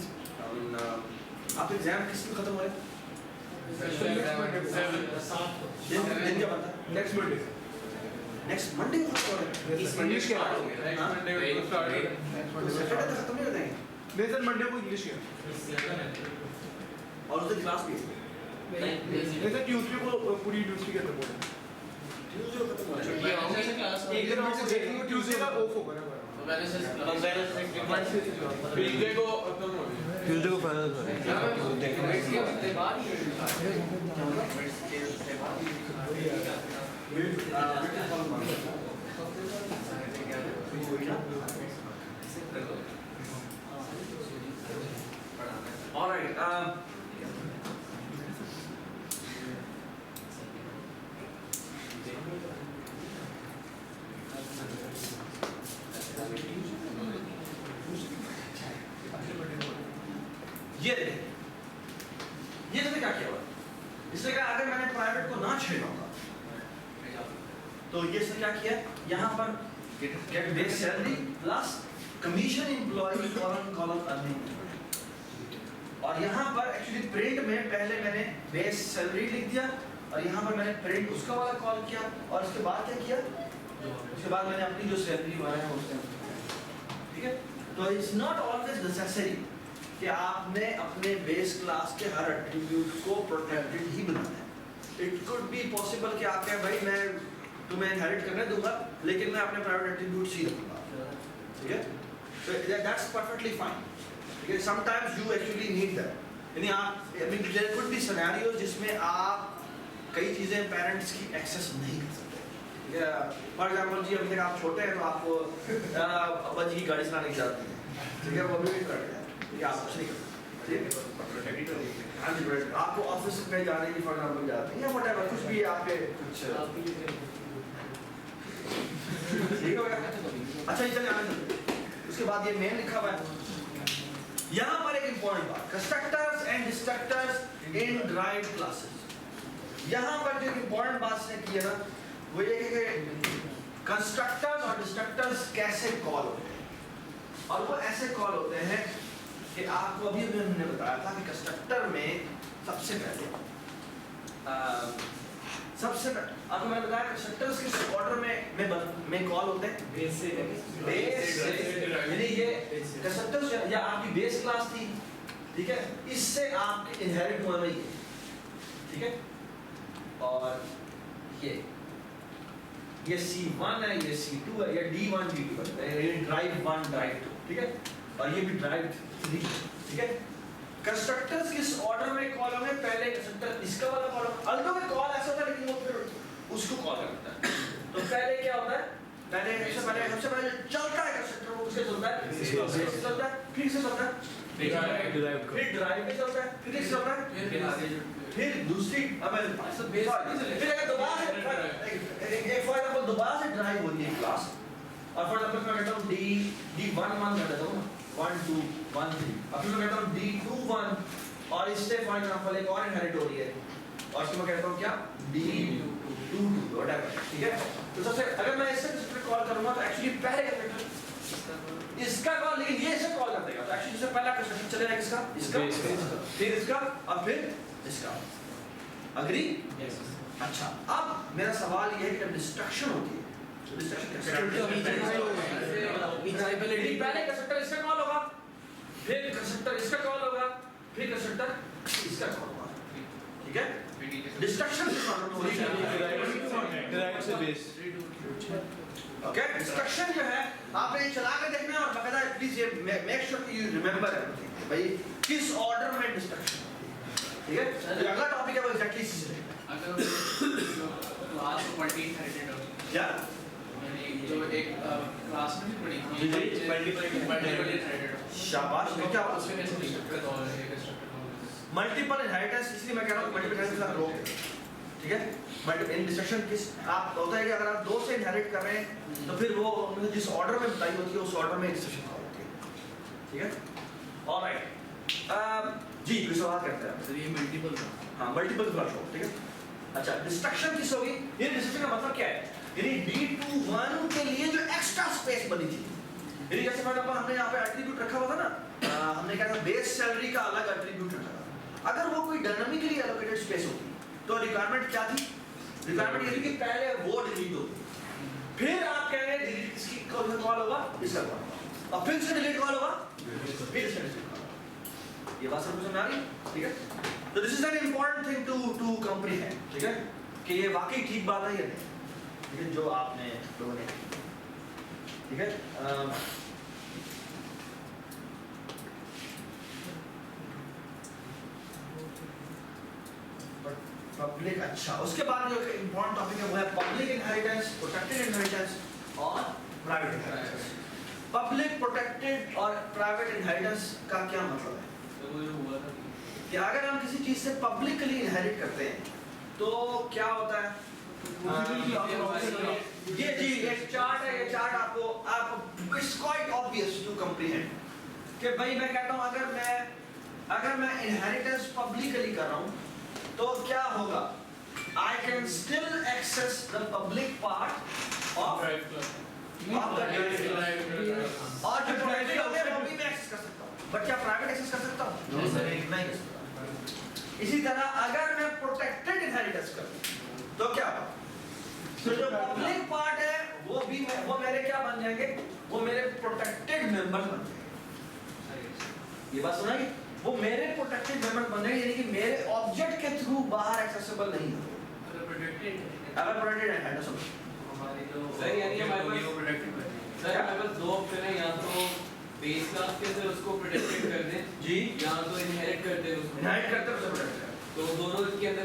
आप एग्जाम किस में खत्म हो रहे हैं? दिन क्या बनता है? नेक्स्ट मंडे को खत्म हो रहे हैं। इस मंडे के बाद सैटरडे तक खत्म नहीं हो जाएंगे नहीं सर, मंडे को इंग्लिश के और उस दिन क्लास भी है। नहीं सर, ट्यूसडे को पूरी ट्यूसडे के रिपोर्ट है। ट्यूसडे को खत्म हो छुट्टी जाएगा। है। एक दिन और से देखेंगे, ट्यूसडे का ऑफ होगा ना। ट्यूसडे को खत्म हो गया। ट्यूसडे को फाइनल All right. ये इसने क्या किया हुआ? इसने कहा अगर मैंने प्राइवेट को ना छेड़ा होगा तो ये इसने क्या किया? यहाँ पर get base salary plus commission employ column earning, और यहाँ पर एक्चुअली प्रिंट में पहले मैंने बेस सैलरी लिख दिया और यहाँ पर मैंने प्रिंट उसका वाला कॉल किया, और उसके बाद क्या किया, उसके बाद मैंने अपनी जो सैलरी वाला है उसका, ठीक है। तो इट्स नॉट ऑलवेज नेसेसरी कि आपने अपने बेस क्लास के हर एट्रीब्यूट को प्रोटेक्टेड ही बनाना है। इट कुड बी पॉसिबल कि आप कहें भाई मैं तुम्हें इनहेरिट करने दूंगा लेकिन मैं अपने प्राइवेट एट्रीब्यूट ही रखूंगा, ठीक है। So that's perfectly fine. Okay, sometimes you actually need that. यानी आप, I mean there could be scenarios जिसमें आप कई चीजें पेरेंट्स की एक्सेस नहीं कर सकते, ठीक है। फॉर एग्जाम्पल जी अभी तक आप छोटे हैं तो आपको अब्बा जी की गाड़ी चलाने की आदत है, ठीक है, वो भी कर रहे हैं, ठीक है, आप कुछ नहीं कर सकते, ठीक है। हाँ जी, आपको ऑफिस में जाने की फॉर एग्जाम्पल जाते हैं या व्हाटएवर कुछ भी आपके कुछ ठीक हो गया। अच्छा ये चलिए आगे उसके बाद ये मेन लिखा हुआ है यहाँ पर एक इंपॉर्टेंट बात, constructors and destructors in derived classes. यहाँ पर जो इंपॉर्टेंट बात से की है ना वो ये है कि कंस्ट्रक्टर्स और डिस्ट्रक्टर्स कैसे कॉल होते हैं, और वो ऐसे कॉल होते हैं कि आपको अभी अभी हमने बताया था कि कंस्ट्रक्टर में सबसे पहले आपको मैंने बताया कंस्ट्रक्टर्स किस ऑर्डर में कॉल होते हैं, बेस से यानी ये कंस्ट्रक्टर्स या आपकी बेस क्लास थी, ठीक है, इससे आपके इनहेरिट हुआ है, ठीक है। और ये C1 है, ये C2 है, ये D1 D2 है, ये ड्राइव 1 ड्राइव 2, ठीक है, और ये भी ड्राइव 3, ठीक है। कंस्ट्रक्टर्स किस ऑर्डर में कॉल होंगे, पहले कंस्ट्रक्टर इसका वाला कॉल, अल्टो में कॉल ऐसा होता है लेकिन वो फिर उसको कॉल करता है। तो पहले क्या होता है, सबसे पहले चलता है कंस्ट्रक्टर, वो उससे चलता है, बेस से चलता है, फिर से चलता है, फिर ड्राइव पे चलता है, फिर से चलता है, फिर दूसरी फिर अगर दोबारा से फॉर एग्जांपल दोबारा से ड्राइव होती है क्लास, और फॉर एग्जांपल मैं कहता हूँ D1 कर देता हूँ 1 2 1 3, अब फिर मैं कहता हूँ D2 1 और इससे फॉर एग्जांपल एक और इनहेरिट हो रही है और इसको मैं कहता हूँ क्या D2 व्हाटएवर, ठीक है। तो सबसे अगर मैं इससे कंस्ट्रक्टर कॉल करूँगा तो एक्चुअली पहले कंस्ट्रक्टर इसका कॉल, लेकिन ये इसे कॉल कर देगा, तो एक्चुअली सबसे पहला कंस्ट्रक्टर चलेगा किसका, इसका, फिर इसका और फिर इसका, अग्री? यस। अच्छा, अब मेरा सवाल ये है कि जब डिस्ट्रक्शन होती है, पहले कंस्ट्रक्टर इसका कॉल होगा, फिर कंस्ट्रक्टर इसका कॉल होगा, फिर कंस्ट्रक्टर इसका कॉल होगा, ठीक है। डिस्ट्रक्शन ओके, डिस्ट्रक्शन जो है आपने ये चला के देखना है और बकायदा प्लीज ये make sure you remember everything, भाई किस ऑर्डर में डिस्ट्रक्शन, ठीक है। तो अगला टॉपिक है वो एग्जैक्टली इसी से अगर क्लास मल्टी इनहेरिटेड हो, क्या जो एक क्लास में भी पढ़ी थी मल्टीपल इनहेरिटेड हो, शाबाश, क्या उसमें कैसे डिस्ट्रक्टर और एक डिस्ट्रक्टर मल्टीपल इनहेरिटेंस, इसलिए मैं कह रहा हूँ मल्टीपल इनहेरिटेंस का रोक, ठीक है। मल्टीपल डिस्ट्रक्शन किस आप होता है कि अगर आप दो से इनहेरिट कर रहे हैं तो फिर वो जिस ऑर्डर में बताई होती है उस ऑर्डर में डिस्ट्रक्शन होती है, ठीक है। ऑलराइट, जी कोई सवाल करते हैं सर, ये मल्टीपल था, हाँ मल्टीपल फ्लश हो, ठीक है। अच्छा, डिस्ट्रक्शन किस होगी, ये डिस्ट्रक्शन का मतलब क्या है, यानी D21 के लिए जो एक्स्ट्रा स्पेस बनी थी, यानी जैसे फॉर एग्जांपल हमने यहाँ पे एट्रीब्यूट रखा हुआ था ना, हमने कहा था बेस सैलरी का अलग एट्रीब्यूट रखा था, अगर वो कोई डायनामिकली एलोकेटेड स्पेस होती तो रिक्वायरमेंट क्या थी, रिक्वायरमेंट ये थी कि पहले वो डिलीट होती, फिर आप कह रहे हैं डिलीट किसकी कॉल होगा, इसका कॉल होगा, और फिर इसका डिलीट कॉल होगा, फिर इसका डिलीट कॉल होगा। ये बात सबको समझ आ रही है, ठीक है। तो this is an important thing to comprehend, ठीक है, कि ये वाकई ठीक बात है या नहीं, ठीक है, जो आपने लोगों ने, ठीक है। पब्लिक, अच्छा उसके बाद जो इंपॉर्टेंट टॉपिक है वो है पब्लिक इनहेरिटेंस, प्रोटेक्टेड इनहेरिटेंस और प्राइवेट इनहेरिटेंस। पब्लिक, प्रोटेक्टेड और प्राइवेट इनहेरिटेंस का क्या मतलब है, तो वो जो हुआ था कि अगर हम किसी चीज से पब्लिकली इनहेरिट करते हैं तो क्या होता है, ये जी एक चार्ट है, ये चार्ट आपको it's quite obvious to comprehend कि भाई मैं कहता हूं अगर मैं इनहेरिटेंस पब्लिकली कर रहा हूं तो क्या होगा, I can still access the public part of the Drive class. class. और जो प्राइवेट है वो भी मैं एक्सेस कर सकता हूँ, बट क्या प्राइवेट एक्सेस कर सकता हूँ? नहीं कर सकता। इसी तरह अगर मैं प्रोटेक्टेड इनहेरिटेंस करूँ तो क्या होगा? तो जो पब्लिक पार्ट है वो मेरे क्या बन जाएंगे? वो मेरे प्रोटेक्टेड मेंबर्स बन जाएंगे। ये बात सुनाई? वो मेरे प्रोटेक्टेड मेंबर्स बन जाएंगे, यानी कि मेरे ऑब्जेक्ट के थ्रू बाहर एक्सेसिबल नहीं है। अगर प्रोटेक्टेड है तो समझो। सर यानी हमारे पास सर हमारे पास दो ऑप्शन है, या तो बेस क्लास के अंदर उसको प्रोटेक्टेड कर दें जी, या तो इनहेरिट कर दें उसको। इनहेरिट करते हैं उसे प्रोटेक्ट करते हैं। तो दोनों के अंदर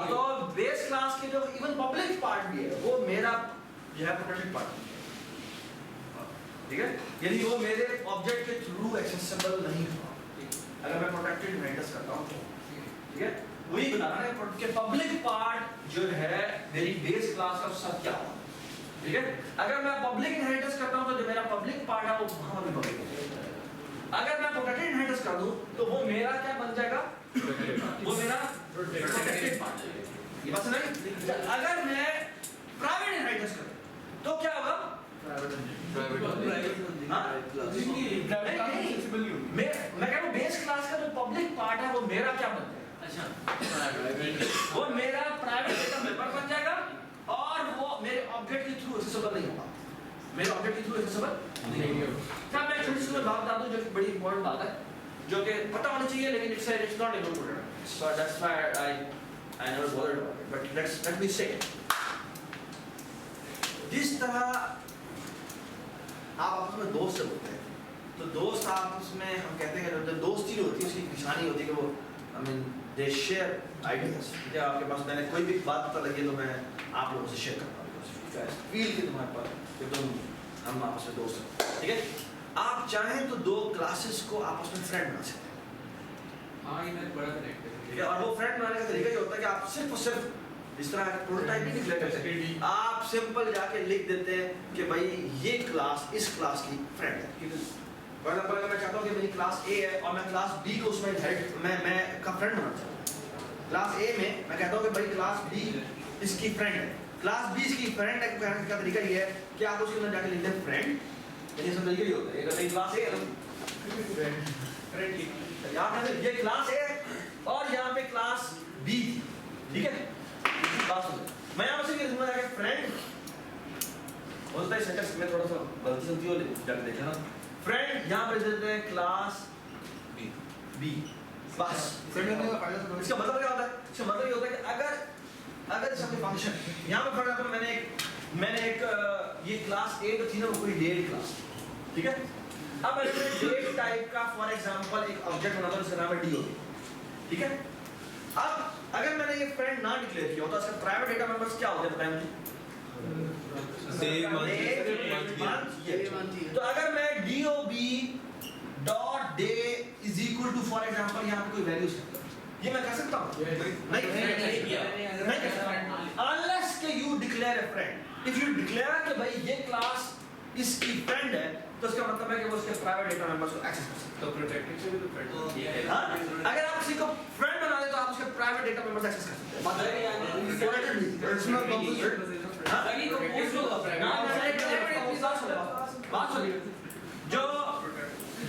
तो बेस क्लास के जो इवन पब्लिक पार्ट भी है वो मेरा जो है प्रोटेक्टेड पार्ट, ठीक है? यानी वो मेरे ऑब्जेक्ट के थ्रू एक्सेसिबल नहीं होगा अगर मैं प्रोटेक्टेड इनहेरिटेंस करता हूँ, ठीक है? वही बता रहा है कि पब्लिक पार्ट जो है मेरी बेस क्लास का सब क्या होगा, ठीक है? अगर मैं पब्लिक इनहेरिटेंस करता हूँ तो जो मेरा पब्लिक पार्ट है वो वहां भी पब्लिक हो जाएगा। अगर मैं प्रोटेक्टेड इनहेरिटेंस कर दूं तो वो मेरा क्या बन जाएगा? वो मेरा प्रोटेक्टेड पार्ट है। ये बात समझ? अगर मैं प्राइवेट इनहेरिटेंस करूं तो क्या होगा? मैं कह रहा हूं बेस क्लास का जो पब्लिक पार्ट है वो मेरा क्या बन जाएगा? अच्छा, वो मेरा प्राइवेट डेटा मेंबर बन जाएगा और वो मेरे ऑब्जेक्ट के थ्रू एक्सेसिबल नहीं होगा। मेरे ऑब्जेक्ट के थ्रू एक्सेसिबल नहीं होगा। तब मैं छोटी सी बात बता दूं जो कि बड़ी इंपॉर्टेंट बात है, जो कि पता होनी चाहिए, लेकिन it's not important, so that's why I never bothered about it, but let me से जिस तरह आप आपस में दोस्त से होते हैं तो दोस्त आपस में हम कहते हैं कि दोस्ती जो होती है उसकी निशानी होती है कि वो I mean they share ideas. ठीक है, आपके पास मैंने कोई भी बात पता लगी तो मैं आप लोगों से शेयर करता हूँ, फील कि तुम्हारे पास कि तुम हम आपस में दोस्त हैं, ठीक है? आप चाहें तो दो क्लासेस को आपस में फ्रेंड बना सकते हैं। हाँ, ये मैं बड़ा कनेक्ट है, ठीक है? और वो फ्रेंड बनाने का तरीका ये होता है कि आप सिर्फ और सिर्फ इस तरह का प्रोटोटाइप नहीं लिख लेते, आप सिंपल जाके लिख देते हैं कि भाई ये क्लास इस क्लास की फ्रेंड है। फॉर एग्जांपल अगर मैं चाहता हूँ कि मेरी क्लास ए है और मैं क्लास बी को उसमें मैं का फ्रेंड बनाना चाहता हूँ, क्लास ए में मैं कहता हूँ कि भाई क्लास बी इसकी फ्रेंड है, क्लास बी इसकी फ्रेंड है। कहने का तरीका ये है कि आप उसके अंदर जाके लिख दें फ्रेंड, यानी सब तरीका ये होता है। अगर क्लास ए है फ्रेंड की यहाँ पे ये क्लास ए है और यहाँ पे क्लास बी, ठीक है? बात सुनो, मैं यहाँ से लिखूंगा जाके फ्रेंड, होता है सेकंड में थोड़ा सा गलती होती है, जाके देखना फ्रेंड यहाँ पे देते हैं क्लास बी, बस फ्रेंड होने का फायदा तो इसका मतलब क्या होता है? इसका मतलब ये होता है कि अगर इसका कोई फंक्शन यहाँ पे फॉर एग्जांपल मैंने एक ये क्लास ए तो थी ना, वो कोई डेट क्लास, ठीक है? अब मैंने डेट टाइप का फॉर एग्जांपल एक ऑब्जेक्ट बना था जिसका नाम है डी, ठीक है? अब अगर मैंने ये फ्रेंड ना डिक्लेयर किया होता, इसका प्राइवेट डेटा मेंबर्स क्या होते हैं बताएं मुझे? तो अगर मैं dob.day is equal to for example यहाँ पे कोई वैल्यू सेट करूं, ये मैं कर सकता हूँ? नहीं unless कि you declare a friend. If you declare कि भाई ये क्लास इसकी फ्रेंड है तो इसका मतलब है कि वो उसके प्राइवेट डेटा मेंबर्स को एक्सेस कर सकते हैं। तो प्रोटेक्टेड से भी तो फ्रेंड हाँ? अगर आप किसी को फ्रेंड बना दे तो आप उसके प्राइवेट डेटा मेंबर्स एक्सेस कर सकते हैं। बात सुनिए,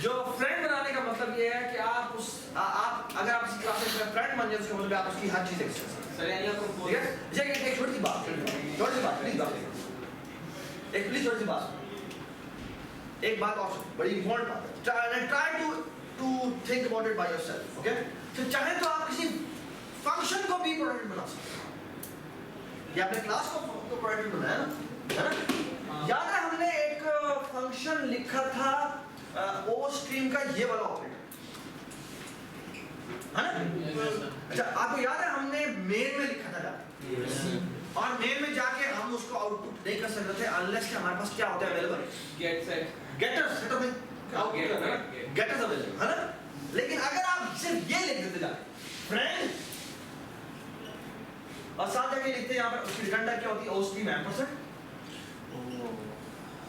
जो फ्रेंड बनाने का मतलब ये है कि आप अगर आप किसी क्लास में फ्रेंड बन जाए उसका मतलब आप उसकी हर चीज एक्सेस कर सकते हैं। सर यानी आपको ठीक है? एक छोटी सी बात प्लीज छोटी सी बात, एक बात और बड़ी इंपॉर्टेंट बात है, try to think about it by yourself, okay? तो चाहे तो आप किसी फंक्शन को भी प्रोडक्ट बना सकते हैं, ये आपने क्लास को प्रोडक्ट बनाया ना, है ना? याद है हमने एक फंक्शन लिखा था ओ स्ट्रीम का ये वाला ऑपरेटर, है ना? अच्छा, आपको याद है हमने मेन में लिखा था और मेन में जाके हम उसको आउटपुट नहीं कर सकते थे अनलेस कि हमारे पास क्या होता है अवेलेबल, गेटर्स अवेलेबल, है ना? लेकिन अगर आप सिर्फ ये लिख देते जाके फ्रेंड और साथ जाके लिखते यहाँ पर उसकी रिटर्न टाइप क्या होती है ओ स्ट्रीम एम्परसेंड,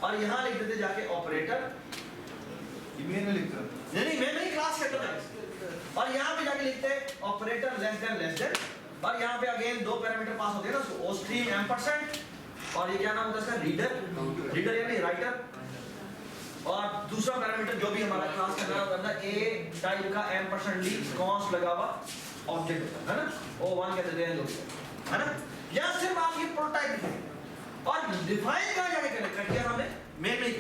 और यहाँ लिख देते जाके ऑपरेटर, ईमेल में लिखता नहीं मैं नहीं क्लास कहता था, और यहाँ पे जाके लिखते ऑपरेटर लेस देन और यहाँ पे अगेन दो पैरामीटर पास होते हैं ना, ओ स्ट्रीम एम्परसेंट, और ये क्या नाम होता है इसका, रीडर, रीडर यानी राइटर, और दूसरा पैरामीटर जो भी हमारा क्लास का नाम होता है ए टाइप का एम्परसेंट लीव कॉन्स्ट लगा हुआ ऑब्जेक्ट होता है ना, O1 कहते हैं लोग, है ना। या सिर्फ आप ये प्रोटोटाइप लिखेंगे और डिफाइन कहाँ जाके करें, कर दिया हमने मेन में ही,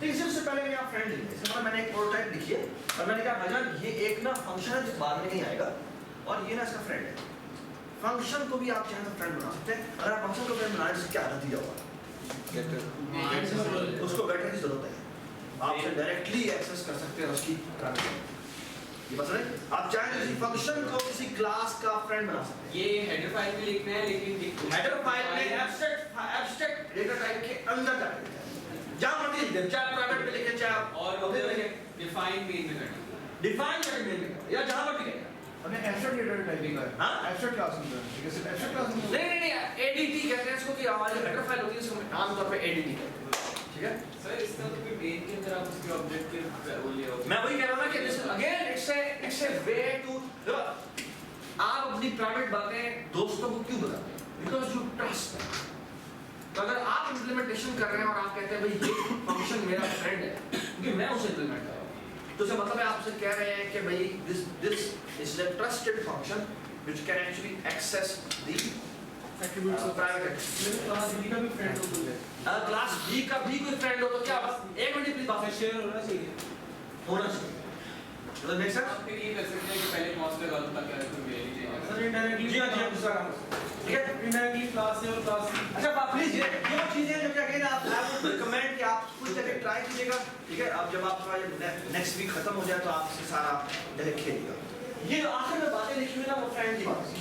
तो इससे पहले मैंने आप फ्रेंड लिखे, इससे पहले मैंने एक प्रोटोटाइप लिखी है और मैंने कहा भाईजान ये एक ना फंक्शन है जो बाद में नहीं आएगा और ये ना इसका फ्रेंड है। फंक्शन को भी आप चाहें तो फ्रेंड बना सकते हैं, अगर आप फंक्शन को फ्रेंड बनाए तो क्या नतीजा होगा, उसको गेटर की जरूरत है, आप उसे डायरेक्टली एक्सेस कर सकते हैं उसकी ट्रांजैक्शन, ये बस है। आप चाहें तो किसी फंक्शन को किसी क्लास का फ्रेंड बना सकते हैं। ये हेडर फाइल में लिखना है, लेकिन हेडर फाइल में एब्स्ट्रैक्ट डेटा टाइप के अंदर जाके जहां मर्जी लिख दे, चाहे प्राइवेट में लिखे चाहे और पब्लिक में लिखे, डिफाइन मेन में करना, डिफाइन करके मेल में या जहां मर्जी लिखे। हमने एब्स्ट्रैक्ट डेटा टाइपिंग का हाँ? एब्स्ट्रैक्ट क्लास में ठीक है, सिर्फ एब्स्ट्रैक्ट क्लास में नहीं एडीटी कहते हैं इसको, कि हमारी हेडर फाइल होती है इसको आमतौर पे एडीटी कहते हैं, ठीक है। सर इसका तो फिर मेन के अंदर आप उसके ऑब्जेक्टिव वो ले आओगे। मैं वही कह रहा हूं ना कि this again it's a way to, आप अपनी प्राइवेट बातें दोस्तों को क्यों बताते हैं, बिकॉज यू ट्रस्ट। तो अगर आप इंप्लीमेंटेशन कर रहे हैं और आप कहते हैं भाई ये फंक्शन मेरा फ्रेंड है क्योंकि मैं उसे इंप्लीमेंट कर रहा हूं, तो इसका मतलब है आप उसे कह रहे हैं कि भाई this is a trusted function which can actually access the attributes of private. Class B का भी फ्रेंड हो तो है, क्लास बी का भी कोई फ्रेंड हो तो क्या बस एक मिनट प्लीज बात शेयर होना चाहिए। मतलब मेक सेंस। आप फिर ये कर सकते हैं कि पहले कॉस्ट लगा दो ताकि आपको मेल ही चाहिए। सर इनडायरेक्टली जी हाँ दूसरा काम ठीक है। इनडायरेक्टली क्लास से और क्लास अच्छा प्लीज ये दो चीजें जो कि अगेन आप रिकमेंड कि आप कुछ जगह ट्राई कीजिएगा, ठीक है। अब जब आपका ये नेक्स्ट वीक खत्म हो जाए तो आप इसे सारा जगह खेलिएगा। ये आखिर में बातें लिखी हुई ना वो फ्रेंड की बात है,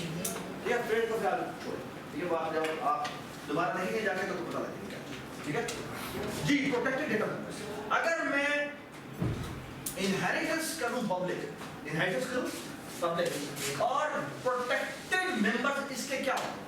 ये फ्रेंड को फिलहाल छोड़ो, ये बात जब आप दोबारा देखेंगे जाके तो पता लगेगा, ठीक है जी। प्रोटेक्टेड डेटा, अगर मैं इनहेरिटेंस करूं पब्लिक, इनहेरिटेंस करूं पब्लिक और प्रोटेक्टेड मेंबर्स इसके क्या होंगे,